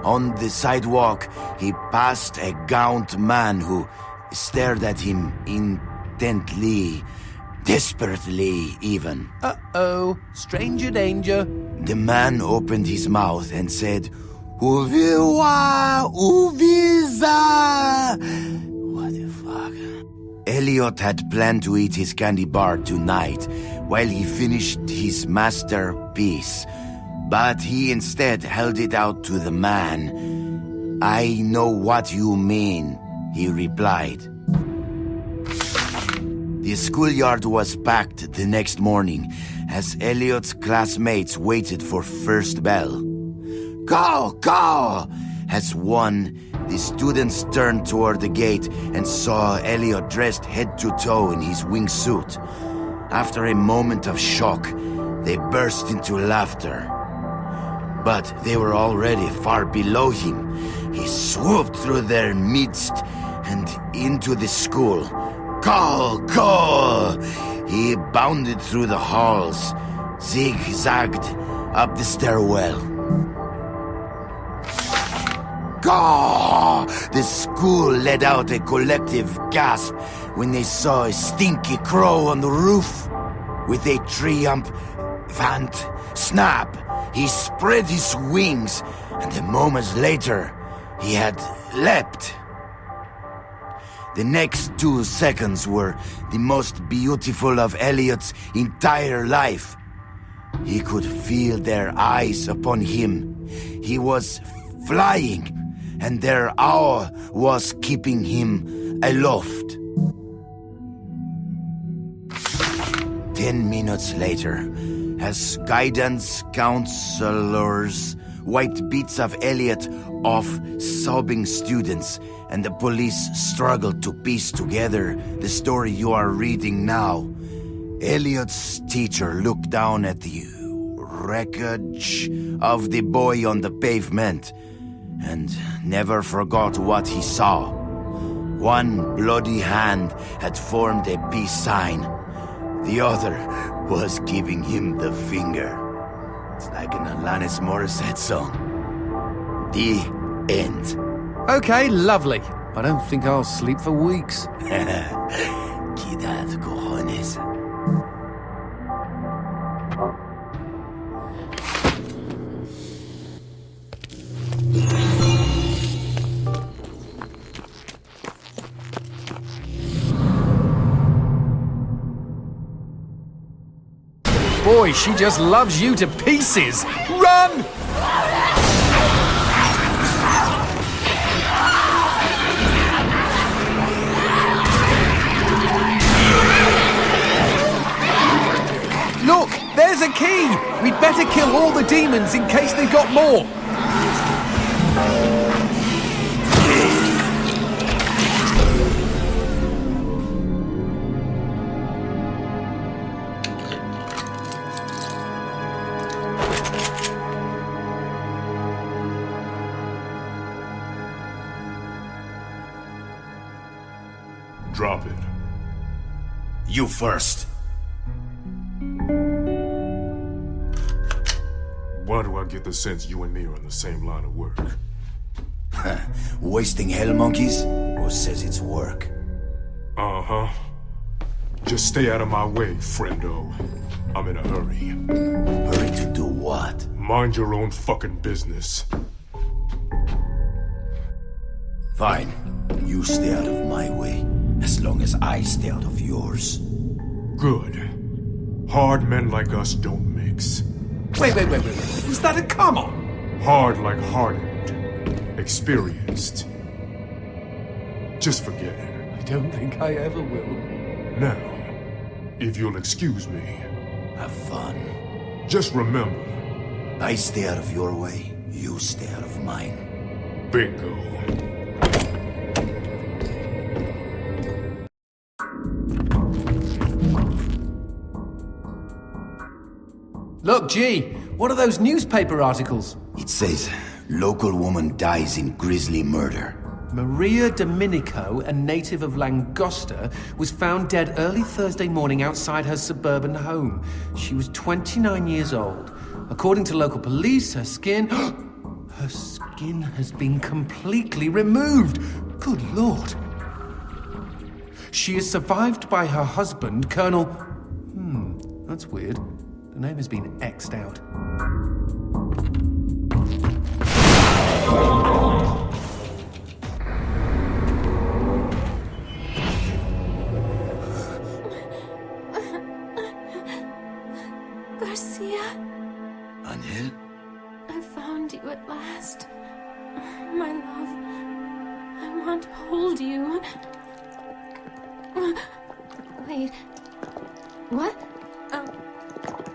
On the sidewalk, he passed a gaunt man who stared at him intently, desperately even. Uh-oh, stranger danger. The man opened his mouth and said, "Uviwa, uviza." What the fuck? Elliot had planned to eat his candy bar tonight while he finished his masterpiece, but he instead held it out to the man. "I know what you mean," he replied. The schoolyard was packed the next morning as Elliot's classmates waited for first bell. Go! As one, the students turned toward the gate and saw Elliot dressed head to toe in his wingsuit. After a moment of shock, they burst into laughter. But they were already far below him. He swooped through their midst and into the school. Go! He bounded through the halls, zigzagged up the stairwell. Go! The school let out a collective gasp when they saw a Stinky Crow on the roof. With a triumphant snap, he spread his wings, and a moment later, he had leapt. The next 2 seconds were the most beautiful of Elliot's entire life. He could feel their eyes upon him. He was flying, and their awe was keeping him aloft. 10 minutes later, as guidance counselors wiped bits of Elliot off sobbing students, and the police struggled to piece together the story you are reading now, Elliot's teacher looked down at the wreckage of the boy on the pavement and never forgot what he saw. One bloody hand had formed a peace sign. The other was giving him the finger. It's like an Alanis Morissette song. The end. Okay, lovely. I don't think I'll sleep for weeks. Quidad, cojones. Boy, she just loves you to pieces. Run! Look, there's a key! We'd better kill all the demons in case they've got more! Drop it. You first. Why do I get the sense you and me are on the same line of work? Wasting hell monkeys? Who says it's work? Uh-huh. Just stay out of my way, friendo. I'm in a hurry. Hurry to do what? Mind your own fucking business. Fine. You stay out of my way, as long as I stay out of yours. Good. Hard men like us don't mix. Wait. Was that a come on? Hard like hardened. Experienced. Just forget it. I don't think I ever will. Now, if you'll excuse me, Have fun. just remember, I stay out of your way, you stay out of mine. bingo. Look, G, what are those newspaper articles? It says, local woman dies in grisly murder. Maria Domenico, a native of Langosta, was found dead early Thursday morning outside her suburban home. She was 29 years old. According to local police, her skin has been completely removed. Good Lord. She is survived by her husband, Colonel... that's weird. The name has been X'd out. Garcia, Angel? I found you at last. My love, I want to hold you. Wait, what?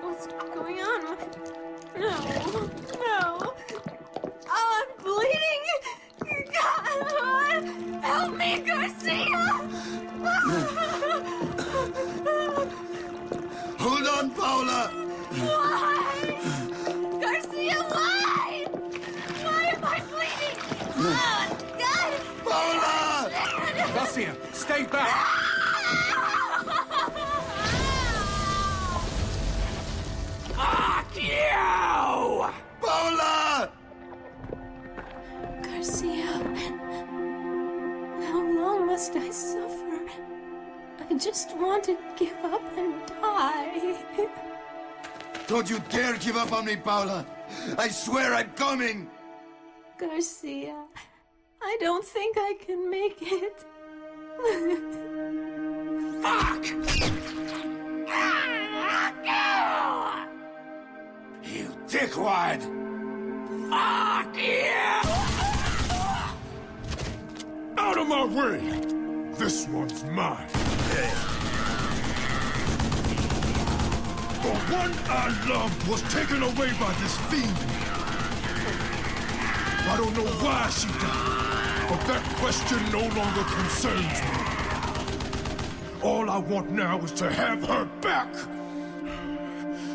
What's going on? No. Oh, I'm bleeding. God, help me, Garcia. Hold on, Paula! Why? Garcia, why? Why am I bleeding? Oh, God. Paula! Garcia, stay back! Fuck you! Paula! Garcia, how long must I suffer? I just want to give up and die. Don't you dare give up on me, Paula! I swear I'm coming! Garcia, I don't think I can make it. Fuck! You dickwad! Fuck you! Out of my way! This one's mine. The one I loved was taken away by this fiend. I don't know why she died, but that question no longer concerns me. All I want now is to have her back.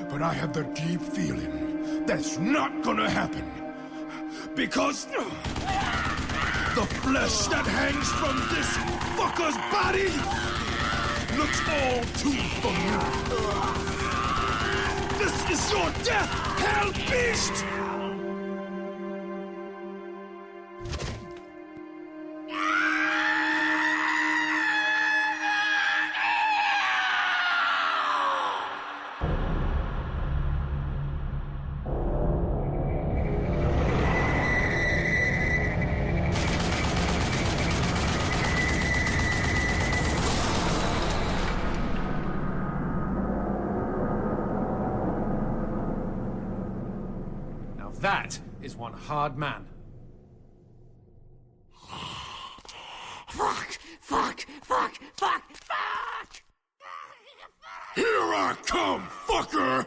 But I have the deep feeling that's not gonna happen. Because the flesh that hangs from this fucker's body looks all too familiar. This is your death, hell beast! That is one hard man. Fuck! Fuck! Fuck! Fuck! Fuck! Here I come, fucker!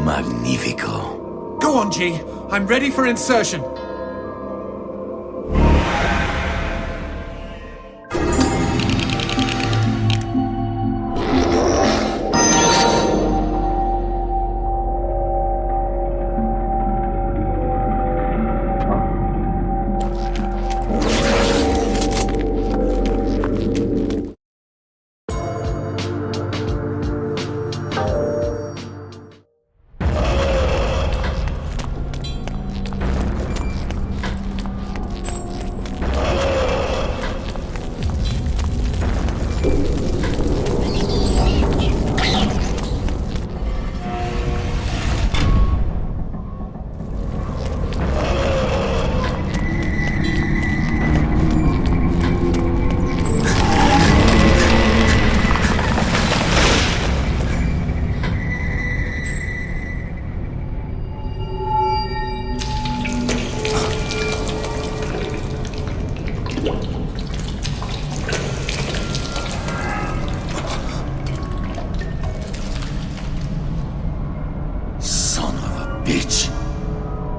Magnifico. Go on, G. I'm ready for insertion.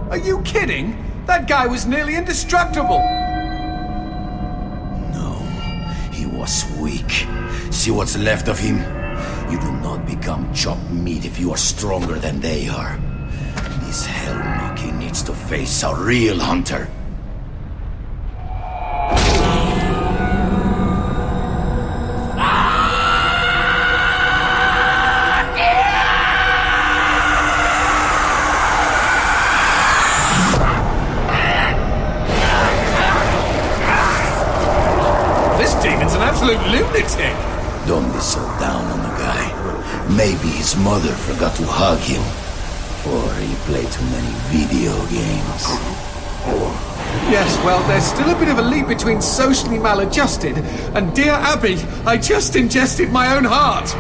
Are you kidding? That guy was nearly indestructible! No, he was weak. See what's left of him? You do not become chopped meat if you are stronger than they are. This hell-monkey needs to face a real hunter. Absolute lunatic! Don't be so down on the guy. Maybe his mother forgot to hug him. Or he played too many video games. Yes, well, there's still a bit of a leap between socially maladjusted and dear Abby, I just ingested my own heart!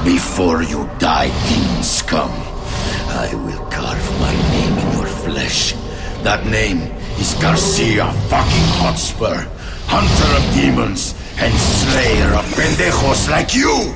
Before you die, demon scum, I will carve my name in your flesh. That name is Garcia fucking Hotspur, hunter of demons and slayer of pendejos like you!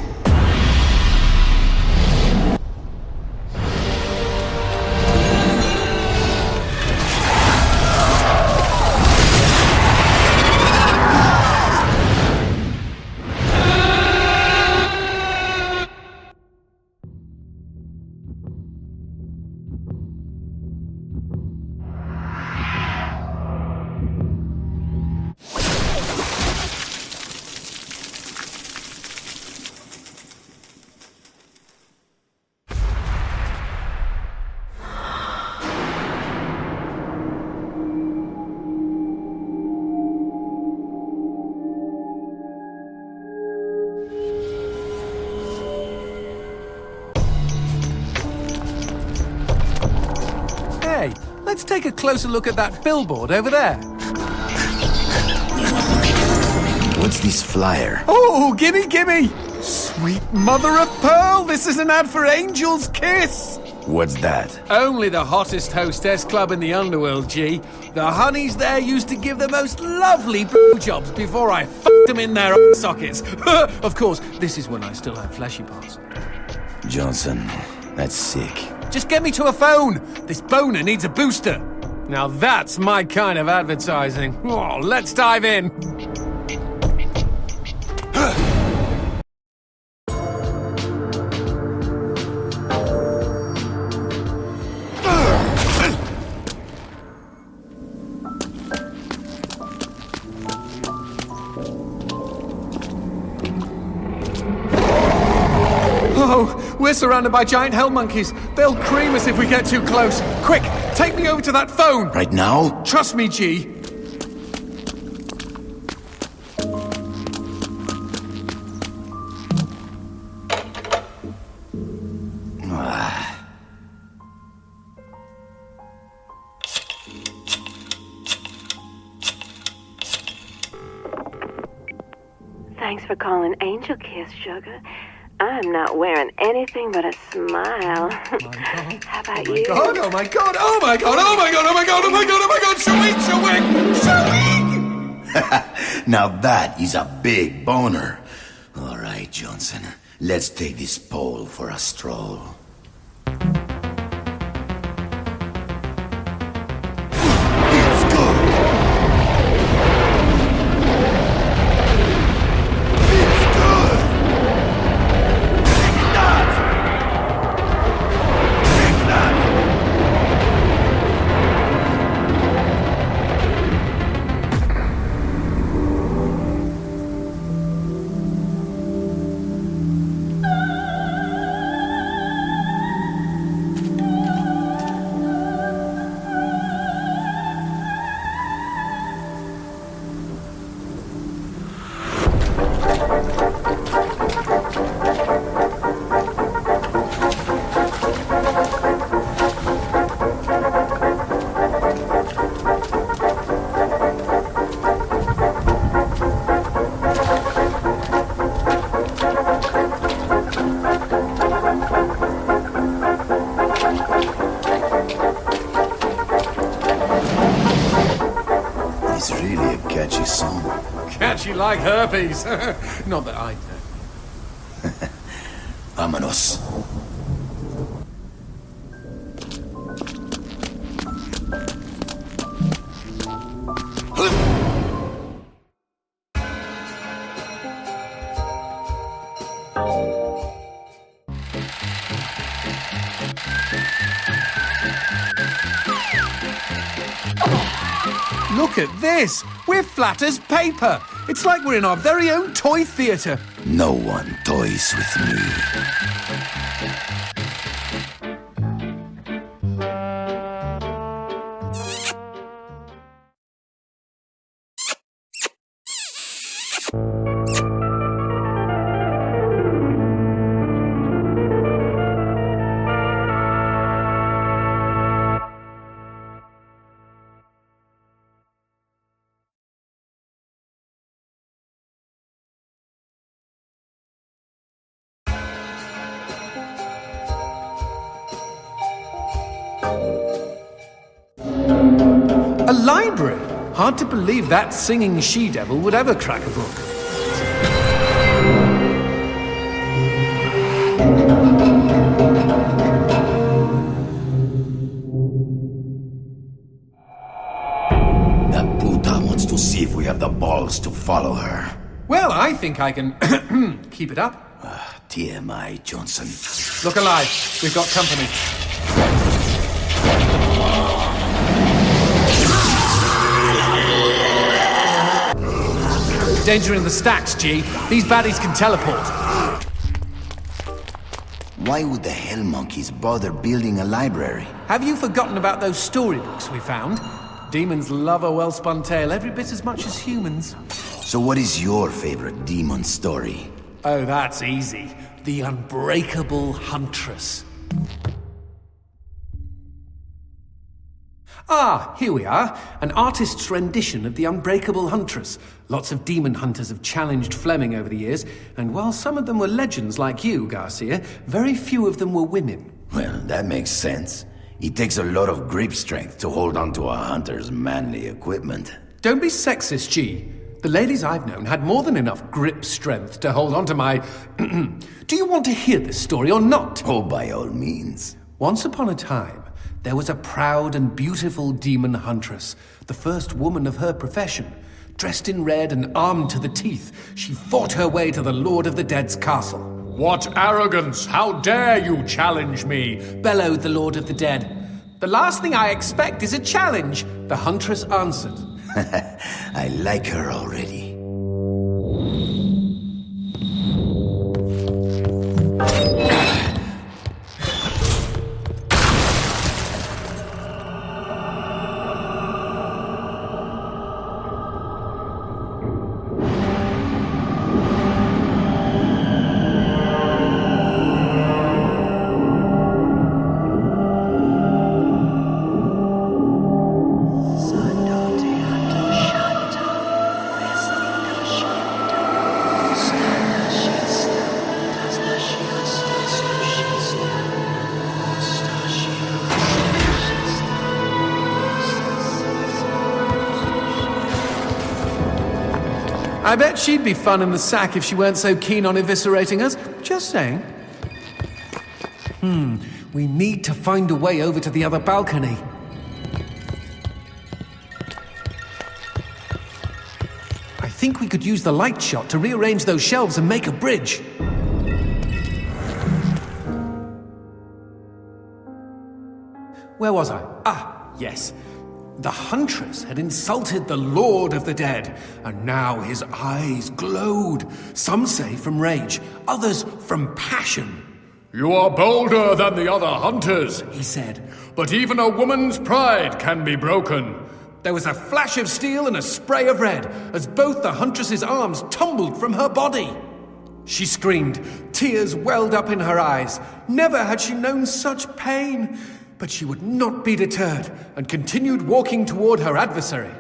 Hey, let's take a closer look at that billboard over there. What's this flyer? Oh, gimme, gimme! Sweet mother of pearl, this is an ad for Angel's Kiss! What's that? Only the hottest hostess club in the underworld, G. The honeys there used to give the most lovely jobs before I fucked them in their sockets. Of course, this is when I still had fleshy parts. Johnson, that's sick. Just get me to a phone. This boner needs a booster. Now that's my kind of advertising. Oh, let's dive in. Oh, we're surrounded by giant hell monkeys. They'll cream us if we get too close. Quick, take me over to that phone. Right now? Trust me, G. Thanks for calling Angel Kiss, sugar. I'm not wearing anything but a smile. How about you? Oh my god, oh my god, oh my god, oh my god, oh my god, oh my god, shawing! Now that is a big boner. All right, Johnson, let's take this pole for a stroll. It's really a catchy song. Catchy like herpes. Not that I do. Vámonos. Look at this! We're flat as paper! It's like we're in our very own toy theatre. No one toys with me. A library? Hard to believe that singing she-devil would ever crack a book. That puta wants to see if we have the balls to follow her. Well, I think I can keep it up. TMI, Johnson. Look alive. We've got company. Danger in the stacks, G. These baddies can teleport. Why would the hell monkeys bother building a library? Have you forgotten about those storybooks we found? Demons love a well-spun tale every bit as much as humans. So what is your favorite demon story? Oh, that's easy. The Unbreakable Huntress. Ah, here we are. An artist's rendition of the Unbreakable Huntress. Lots of demon hunters have challenged Fleming over the years, and while some of them were legends like you, Garcia, very few of them were women. Well, that makes sense. It takes a lot of grip strength to hold onto a hunter's manly equipment. Don't be sexist, G. The ladies I've known had more than enough grip strength to hold onto my... Do you want to hear this story or not? Oh, by all means. Once upon a time, there was a proud and beautiful demon huntress, the first woman of her profession. Dressed in red and armed to the teeth, she fought her way to the Lord of the Dead's castle. What arrogance! How dare you challenge me? Bellowed the Lord of the Dead. The last thing I expect is a challenge, the huntress answered. I like her already. I bet she'd be fun in the sack if she weren't so keen on eviscerating us. Just saying. We need to find a way over to the other balcony. I think we could use the light shot to rearrange those shelves and make a bridge. Where was I? Ah, yes. The huntress had insulted the Lord of the Dead, and now his eyes glowed. Some say from rage, others from passion. You are bolder than the other hunters, He said. but even a woman's pride can be broken. There was a flash of steel and a spray of red as both the huntress's arms tumbled from her body. She screamed. Tears welled up in her eyes. Never had she known such pain. But she would not be deterred and continued walking toward her adversary.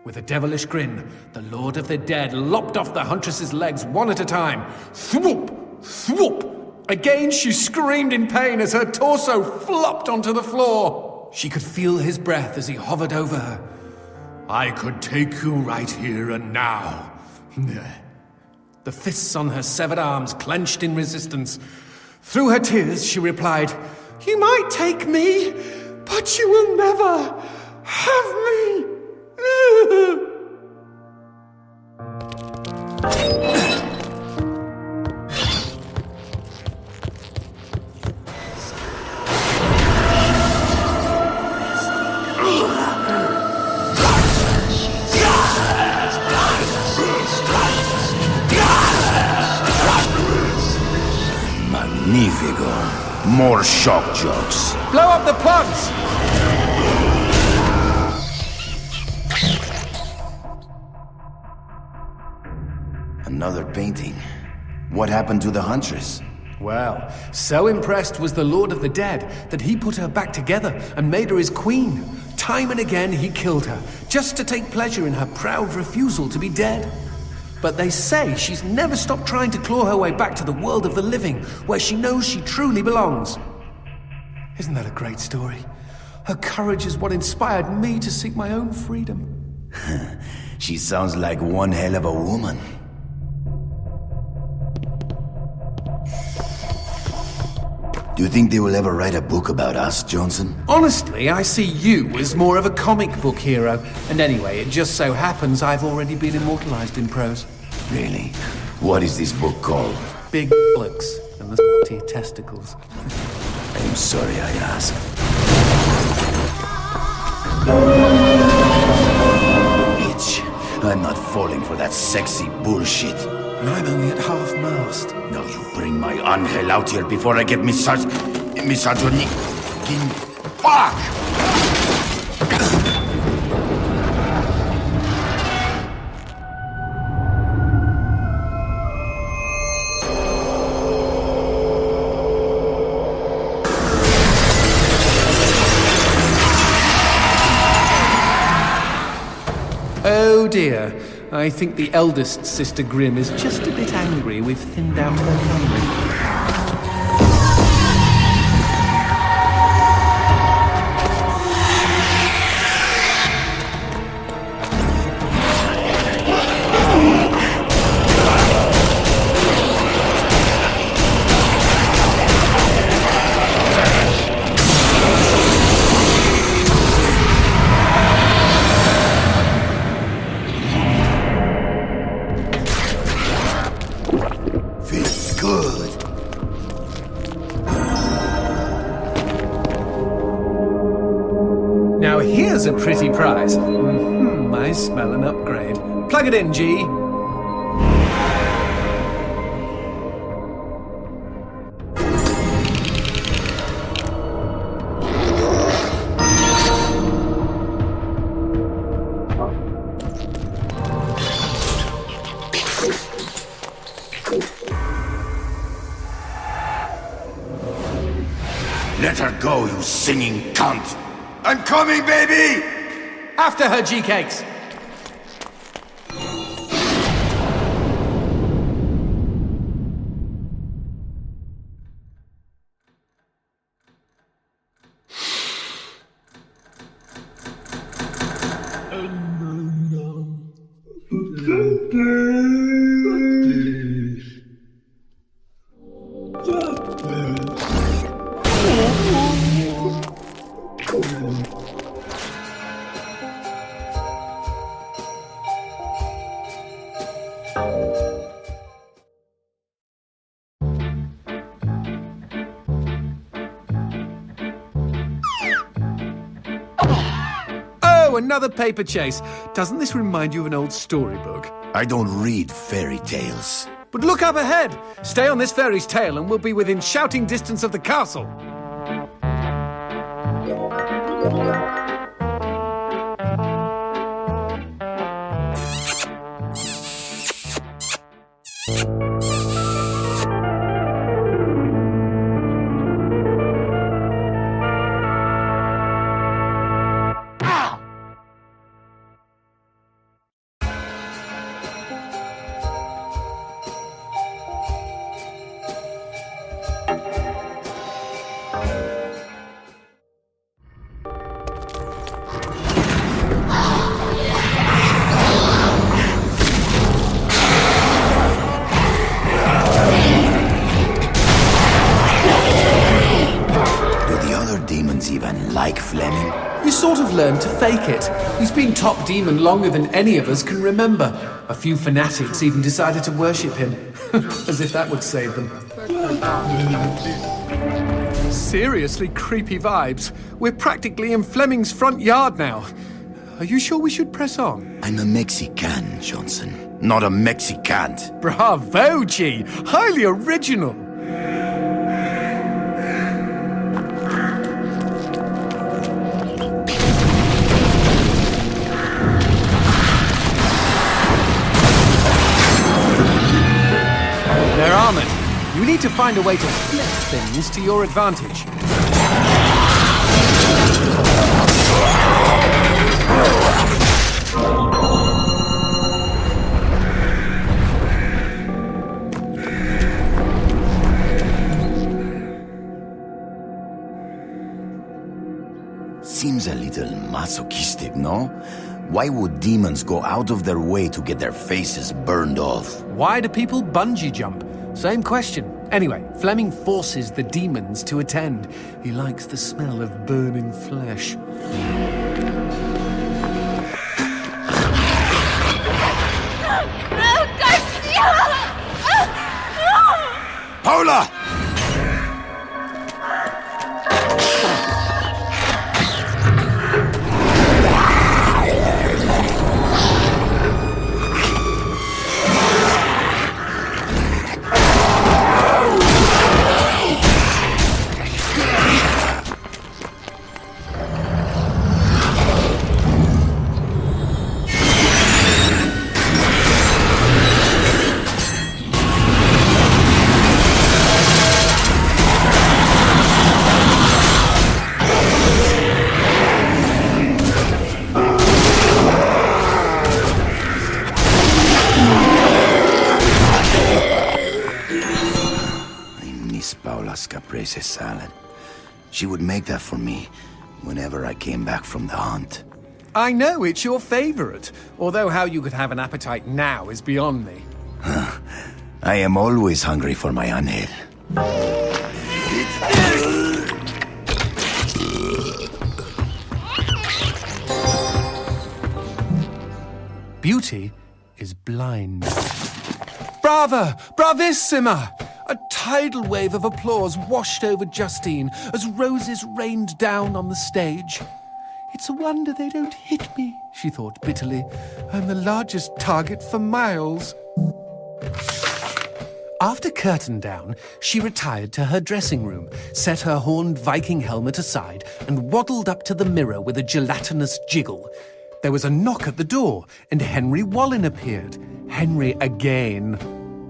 With a devilish grin, the Lord of the Dead lopped off the huntress's legs one at a time. Thwoop! Thwoop! Again she screamed in pain as her torso flopped onto the floor. She could feel his breath as he hovered over her. I could take you right here and now. The fists on her severed arms clenched in resistance. Through her tears, she replied, "You might take me, but you will never have me." Magnifico. More shock jokes. Blow up the plugs! Another painting. What happened to the huntress? Well, so impressed was the Lord of the Dead that he put her back together and made her his queen. Time and again he killed her, just to take pleasure in her proud refusal to be dead. But they say she's never stopped trying to claw her way back to the world of the living, where she knows she truly belongs. Isn't that a great story? Her courage is what inspired me to seek my own freedom. She sounds like one hell of a woman. Do you think they will ever write a book about us, Johnson? Honestly, I see you as more of a comic book hero. And anyway, it just so happens I've already been immortalized in prose. Really? What is this book called? Big bollocks and the testicles. I'm sorry I asked. Bitch, I'm not falling for that sexy bullshit. And I'm only at half-mast. Now you bring my angel out here before I get misogyny. Fuck! dear. I think the eldest Sister Grimm is just a bit angry we've thinned out her family. Now here's a pretty prize. I smell an upgrade. Plug it in, G. Let her go, you singing cunt! I'm coming, baby! After her, G-Cakes! Oh, another paper chase. Doesn't this remind you of an old storybook? I don't read fairy tales. But look up ahead! Stay on this fairy's tail and we'll be within shouting distance of the castle. Even like Fleming? You sort of learned to fake it. He's been top demon longer than any of us can remember. A few fanatics even decided to worship him. As if that would save them. Seriously creepy vibes. We're practically in Fleming's front yard now. Are you sure we should press on? I'm a Mexican, Johnson. Not a Mexicant. Bravo, G! Highly original! They're armored. You need to find a way to flip things to your advantage. Seems a little masochistic, no? Why would demons go out of their way to get their faces burned off? Why do people bungee jump? Same question. Anyway, Fleming forces the demons to attend. He likes the smell of burning flesh. Garcia! Paula! spices salad. She would make that for me whenever I came back from the hunt. I know, it's your favorite. Although how you could have an appetite now is beyond me. I am always hungry for my anhel. Beauty is blind. Brava! Bravissima! A tidal wave of applause washed over Justine as roses rained down on the stage. It's a wonder they don't hit me, she thought bitterly. I'm the largest target for miles. After curtain down, she retired to her dressing room, set her horned Viking helmet aside, and waddled up to the mirror with a gelatinous jiggle. There was a knock at the door, and Henry Wallin appeared. Henry again.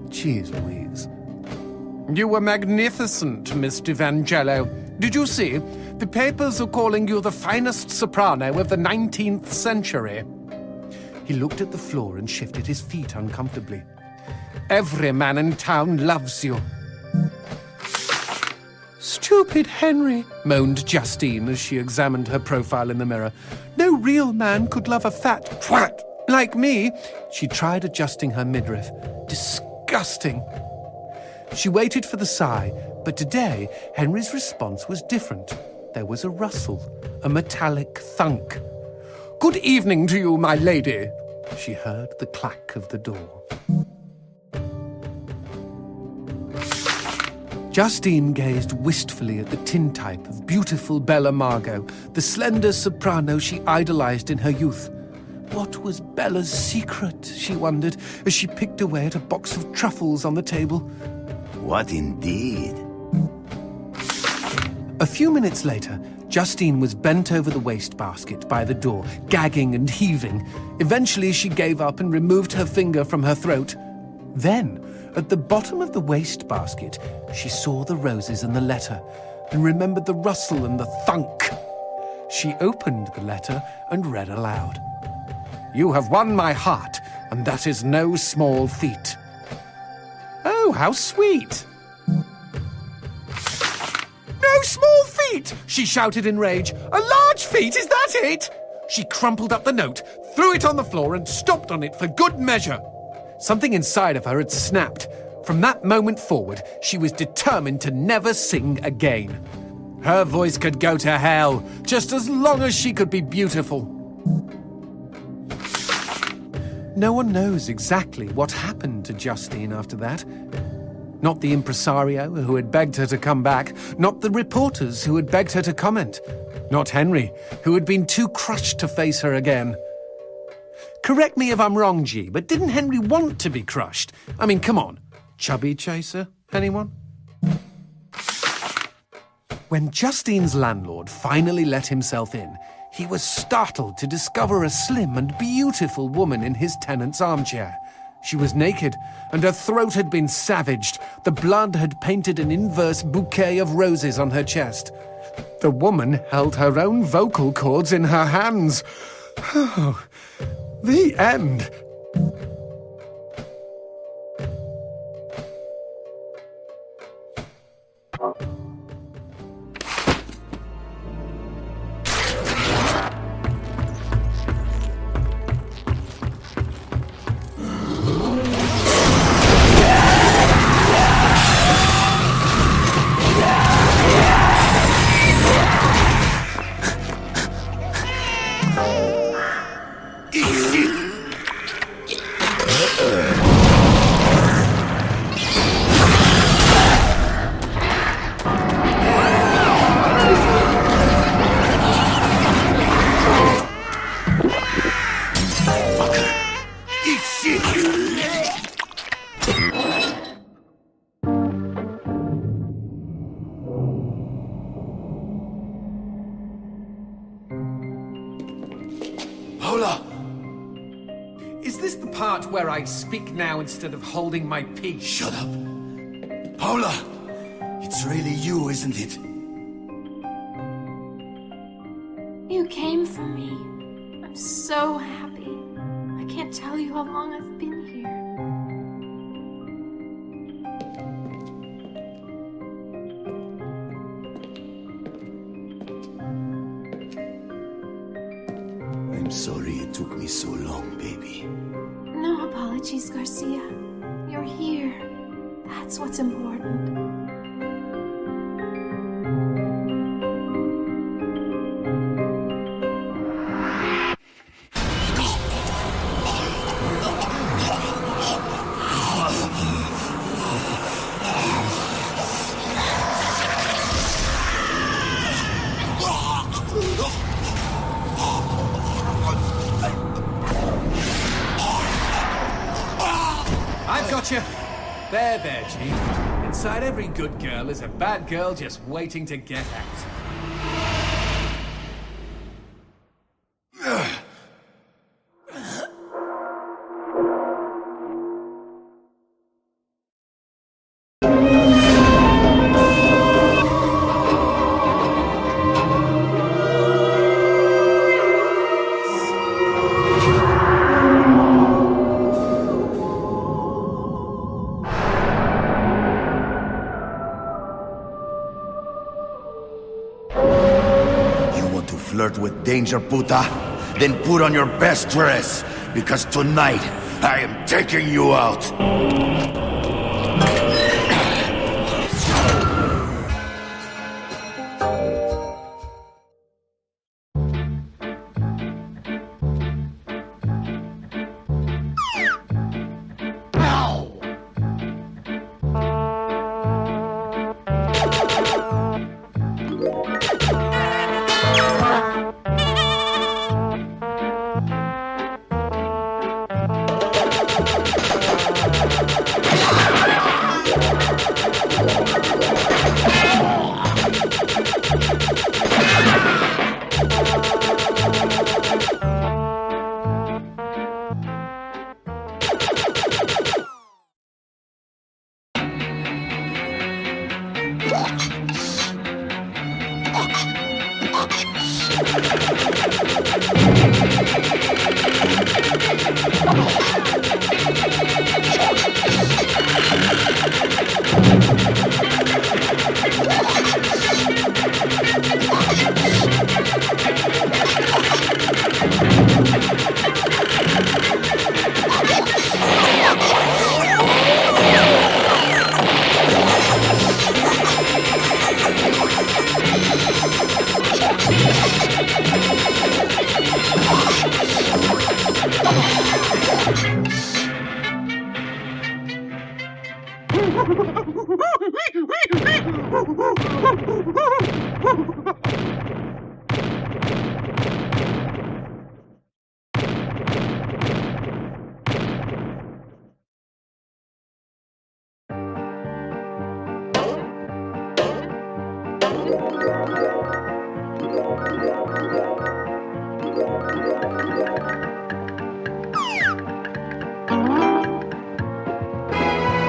Jeez Louise. You were magnificent, Miss D'Evangelo. Did you see? The papers are calling you the finest soprano of the 19th century. He looked at the floor and shifted his feet uncomfortably. Every man in town loves you. Stupid Henry, moaned Justine as she examined her profile in the mirror. No real man could love a fat twat like me. She tried adjusting her midriff. Disgusting. She waited for the sigh, but today Henry's response was different. There was a rustle, a metallic thunk. Good evening to you, my lady. She heard the clack of the door. Justine gazed wistfully at the tintype of beautiful Bella Margot, the slender soprano she idolized in her youth. What was Bella's secret, she wondered, as she picked away at a box of truffles on the table. What indeed? A few minutes later, Justine was bent over the wastebasket by the door, gagging and heaving. Eventually, she gave up and removed her finger from her throat. Then, at the bottom of the wastebasket, she saw the roses and the letter, and remembered the rustle and the thunk. She opened the letter and read aloud. You have won my heart, and that is no small feat. Oh, how sweet! No small feat! She shouted in rage. A large feat, is that it? She crumpled up the note, threw it on the floor, and stomped on it for good measure. Something inside of her had snapped. From that moment forward, she was determined to never sing again. Her voice could go to hell, just as long as she could be beautiful. No one knows exactly what happened to Justine after that. Not the impresario who had begged her to come back, not the reporters who had begged her to comment, not Henry, who had been too crushed to face her again. Correct me if I'm wrong, G, but didn't Henry want to be crushed? I mean, come on. Chubby chaser, anyone? When Justine's landlord finally let himself in, he was startled to discover a slim and beautiful woman in his tenant's armchair. She was naked, and her throat had been savaged. The blood had painted an inverse bouquet of roses on her chest. The woman held her own vocal cords in her hands. Oh, the end. Paula! Is this the part where I speak now instead of holding my peace? Shut up. Paula! It's really you, isn't it? You came for me. I'm so happy. I can't tell you how long I've been here. I'm sorry it took me so long, baby. No apologies, Garcia. You're here. That's what's important. I've got you. There, G. Inside every good girl is a bad girl just waiting to get out. Flirt with danger, puta? Then put on your best dress, because tonight I am taking you out.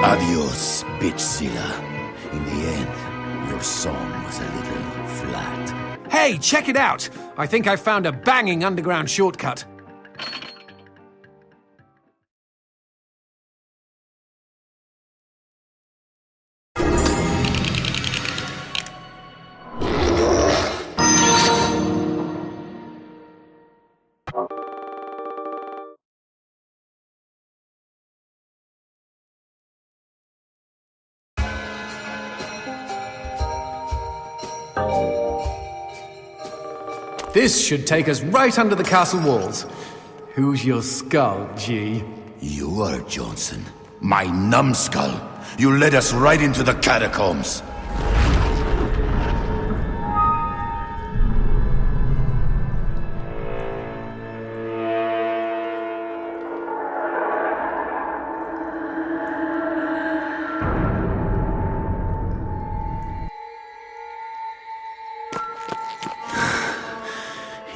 Adios, bitch Silla. In the end, your song was a little flat. Hey, check it out! I think I found a banging underground shortcut. This should take us right under the castle walls. Who's your skull, G? You are, Johnson. My numbskull. You led us right into the catacombs.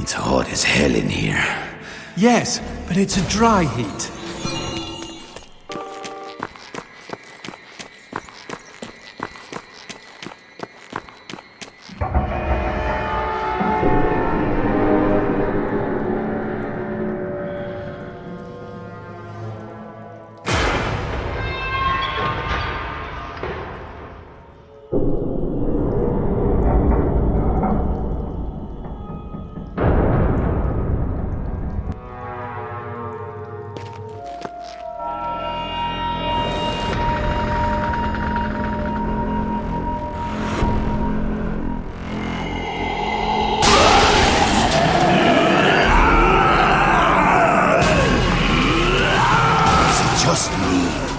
It's hot as hell in here. Yes, but it's a dry heat.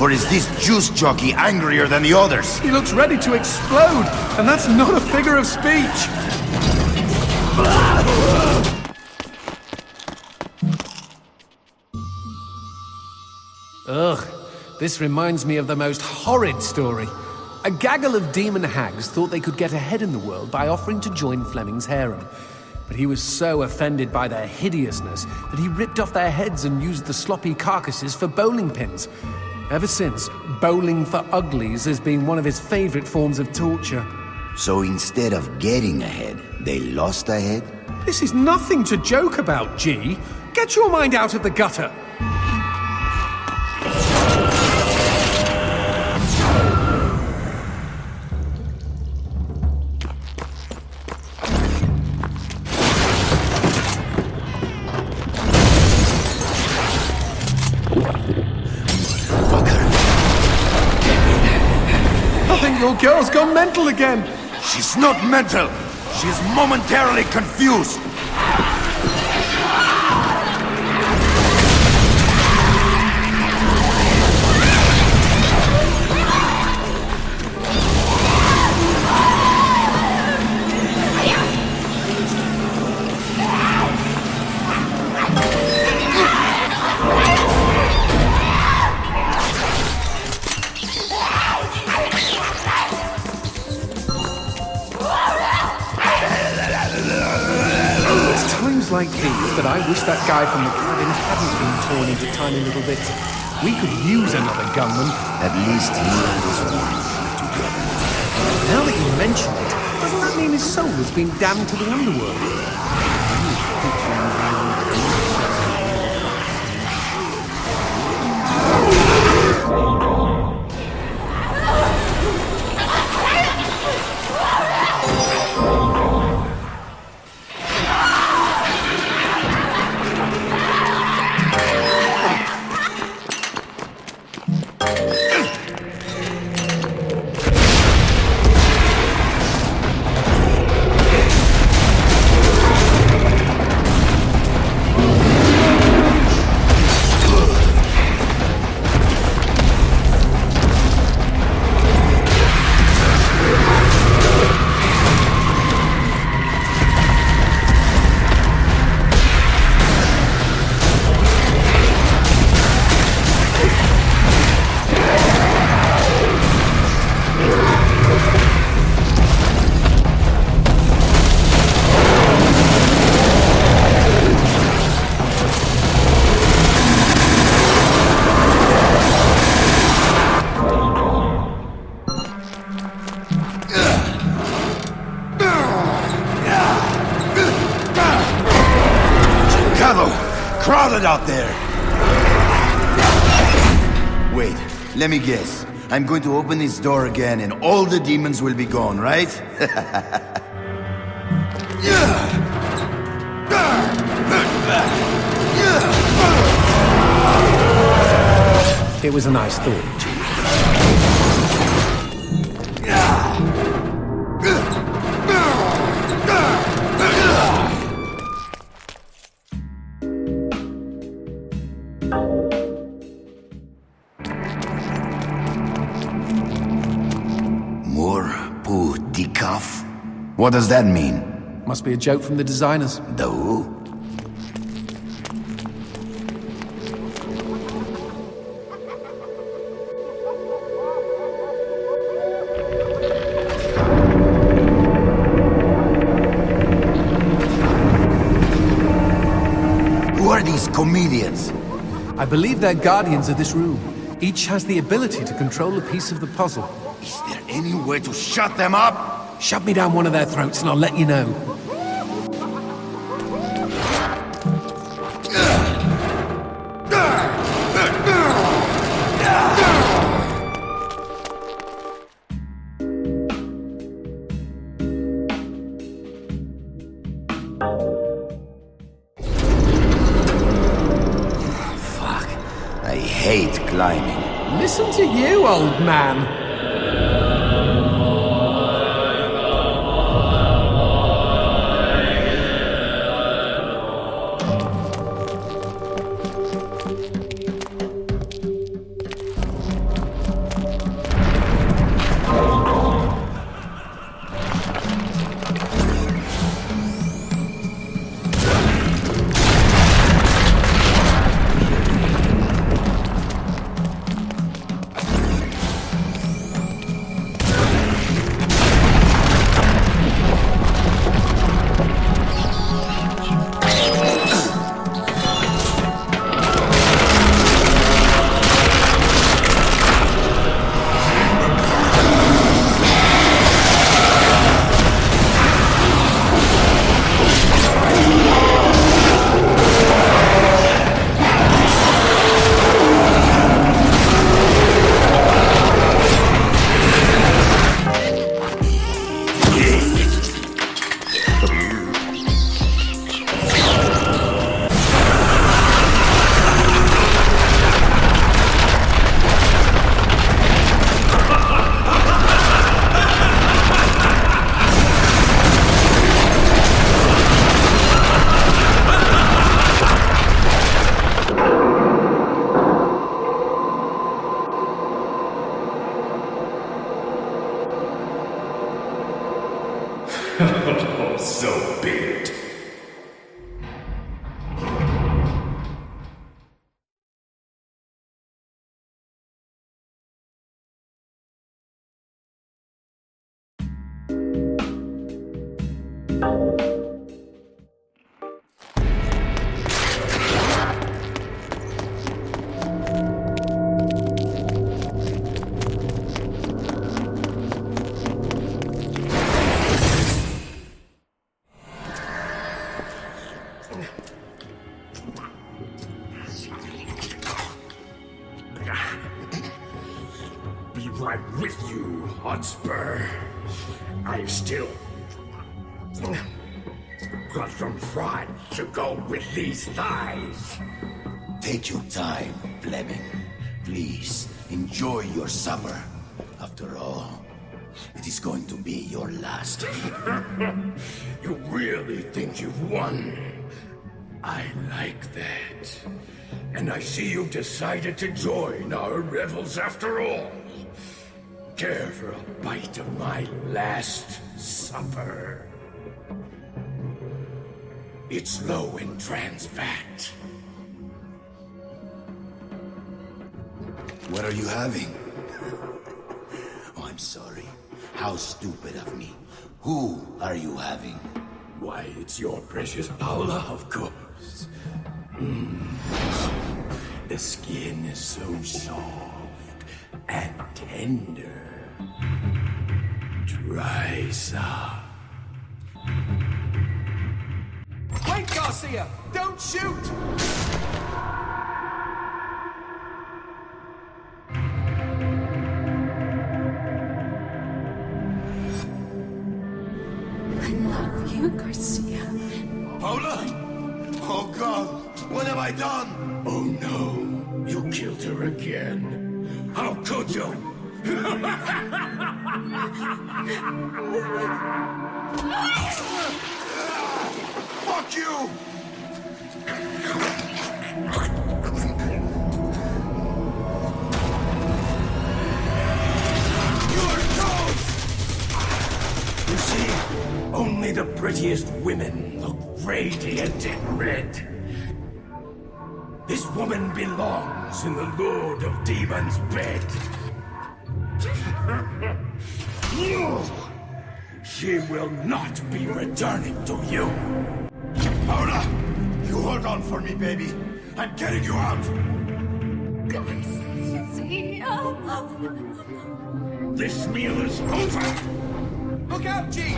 Or is this juice jockey angrier than the others? He looks ready to explode, and that's not a figure of speech. Ugh, this reminds me of the most horrid story. A gaggle of demon hags thought they could get ahead in the world by offering to join Fleming's harem. But he was so offended by their hideousness that he ripped off their heads and used the sloppy carcasses for bowling pins. Ever since, bowling for uglies has been one of his favorite forms of torture. So instead of getting ahead, they lost ahead? This is nothing to joke about, G. Get your mind out of the gutter. Your girl's gone mental again. She's not mental. She's momentarily confused. Like these that I wish that guy from the cabin hadn't been torn into tiny little bits. We could use another gunman. At least he and his wife together. Now that you mention it, doesn't that mean his soul has been damned to the underworld? Crowded out there! Wait, let me guess. I'm going to open this door again and all the demons will be gone, right? It was a nice thought, G. What does that mean? Must be a joke from the designers. The who? Who are these comedians? I believe they're guardians of this room. Each has the ability to control a piece of the puzzle. Is there any way to shut them up? Shove me down one of their throats and I'll let you know. Fuck. I hate climbing. Listen to you, old man. Be right with you, Hotspur. I still got some fries to go with these thighs. Take your time, Fleming. Please, enjoy your supper. After all, it is going to be your last. You really think you've won? I like that. And I see you've decided to join our revels after all. Care for a bite of my last supper? It's low in trans fat. What are you having? Oh, I'm sorry. How stupid of me. Who are you having? Why, it's your precious Paula, of course. The skin is so soft and tender. Try some. Wait, Garcia! Don't shoot! I love you, Garcia. Paula? Oh, God. What have I done? Oh no, you killed her again. How could you? Fuck you! You're toast! You see, only the prettiest women look radiant in red. This woman belongs in the Lord of Demons' bed. She will not be returning to you. Paula! You hold on for me, baby. I'm getting you out! Garcia. This meal is over. Look out, G!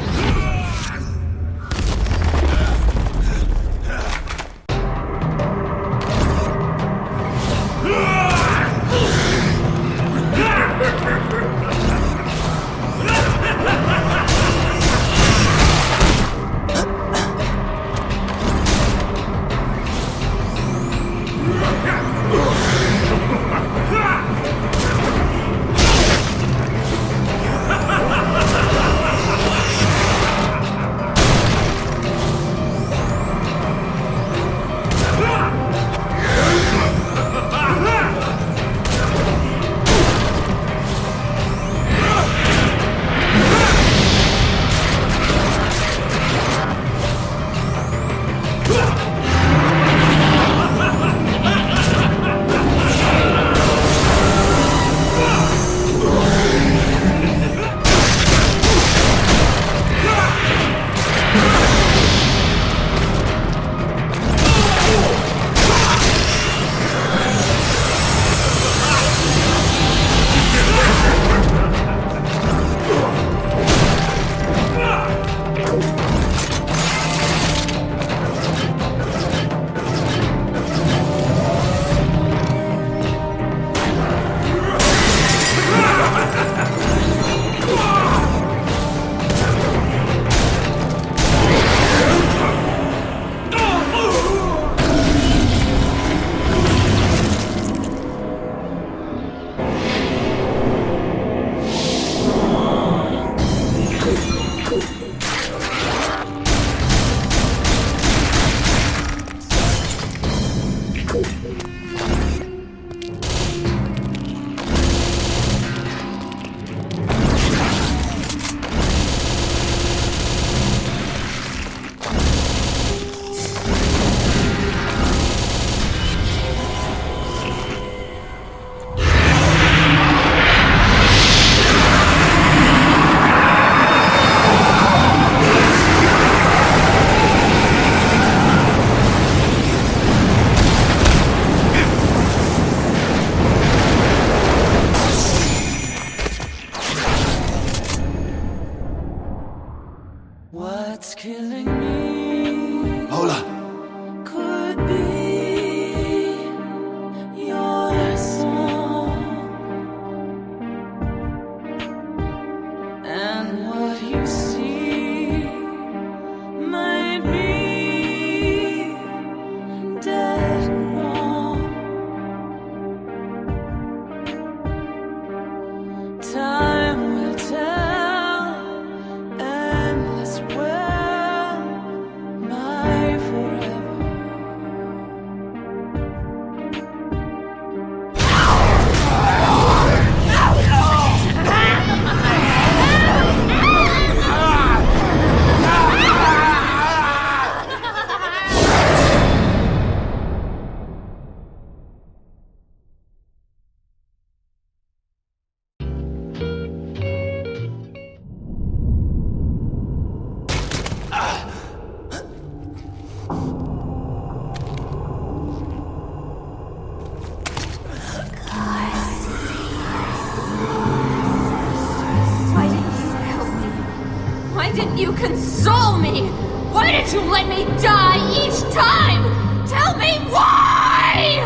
didn't you console me? Why did you let me die each time? Tell me why!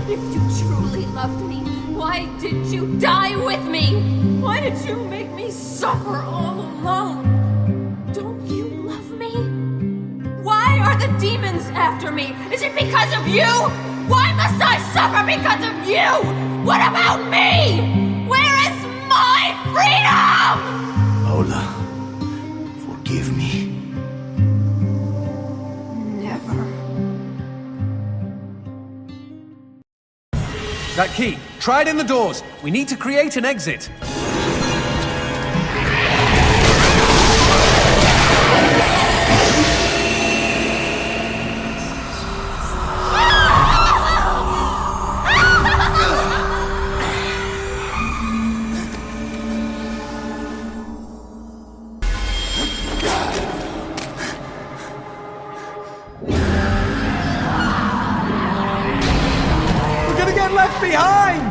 If you truly loved me, why did you die with me? Why did you make me suffer all alone? Don't you love me? Why are the demons after me? Is it because of you? Why must I suffer because of you? What about me? Where is my freedom? Paula, forgive me. Never. That key. Try it in the doors. We need to create an exit. We're gonna get left behind!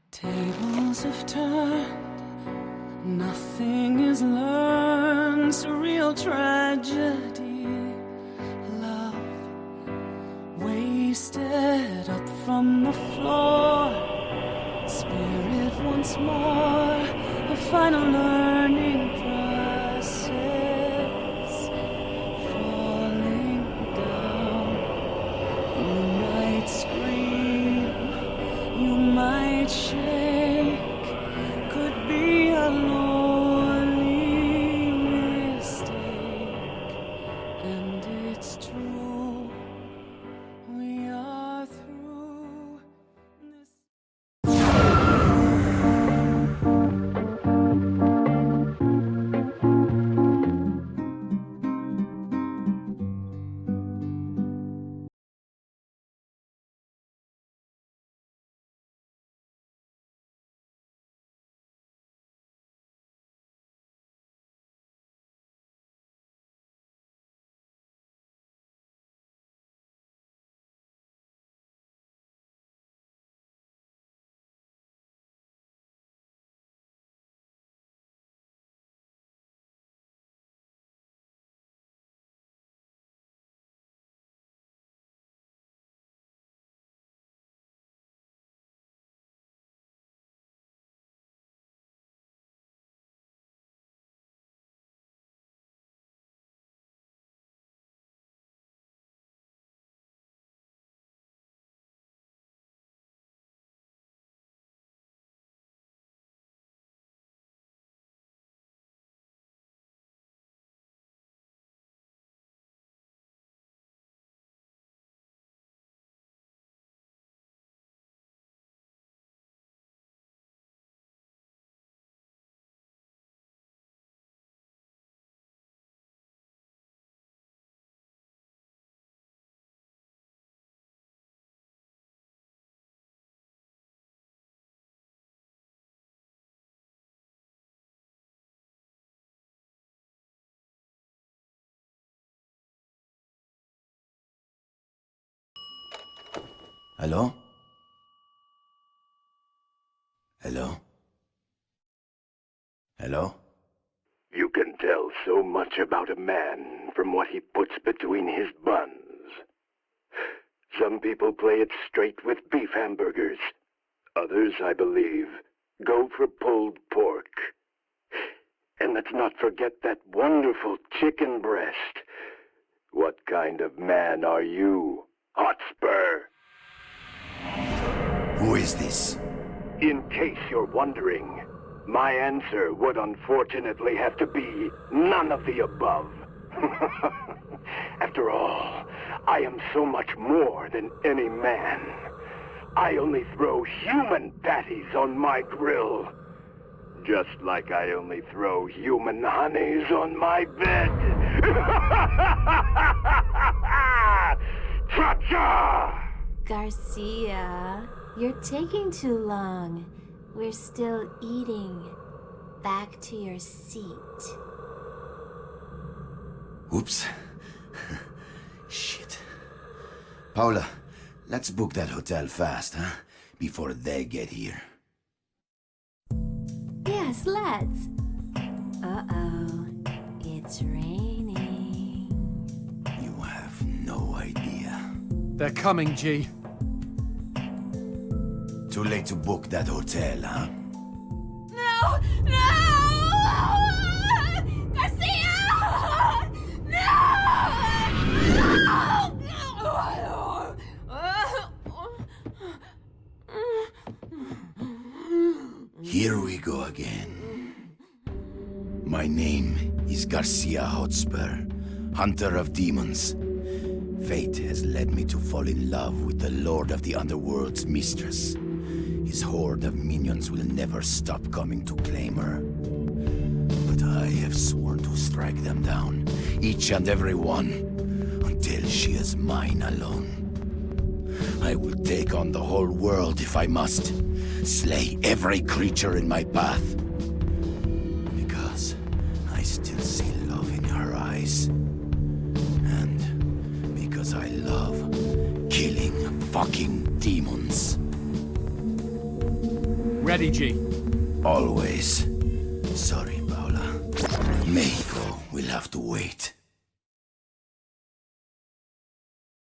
Tables have turned, nothing is learned. Surreal tragedy, love wasted up from the floor. Spirit once more, a final learning process. Falling down, you might scream, you might shake, could be a lonely mistake. And it's true, we are through this. Hello? Hello? Hello? You can tell so much about a man from what he puts between his buns. Some people play it straight with beef hamburgers. Others, I believe, go for pulled pork. And let's not forget that wonderful chicken breast. What kind of man are you, Hotspur? Who is this? In case you're wondering, My answer would unfortunately have to be none of the above. After all, I am so much more than any man. I only throw human patties on my grill. Just like I only throw human honeys on my bed. Cha-cha! Garcia, you're taking too long. We're still eating. Back to your seat. Oops. Shit. Paula, let's book that hotel fast, huh? Before they get here. Yes, let's. Uh-oh. It's raining. You have no idea. They're coming, G. Too late to book that hotel, huh? No! No! Garcia! Here we go again. My name is Garcia Hotspur, hunter of demons. Fate has led me to fall in love with the Lord of the Underworld's mistress. His horde of minions will never stop coming to claim her. But I have sworn to strike them down, each and every one, until she is mine alone. I will take on the whole world if I must, slay every creature in my path. Because I still see love in her eyes. And because I love killing fucking demons. Ready, G. Always. Sorry, Paula. Mexico will have to wait.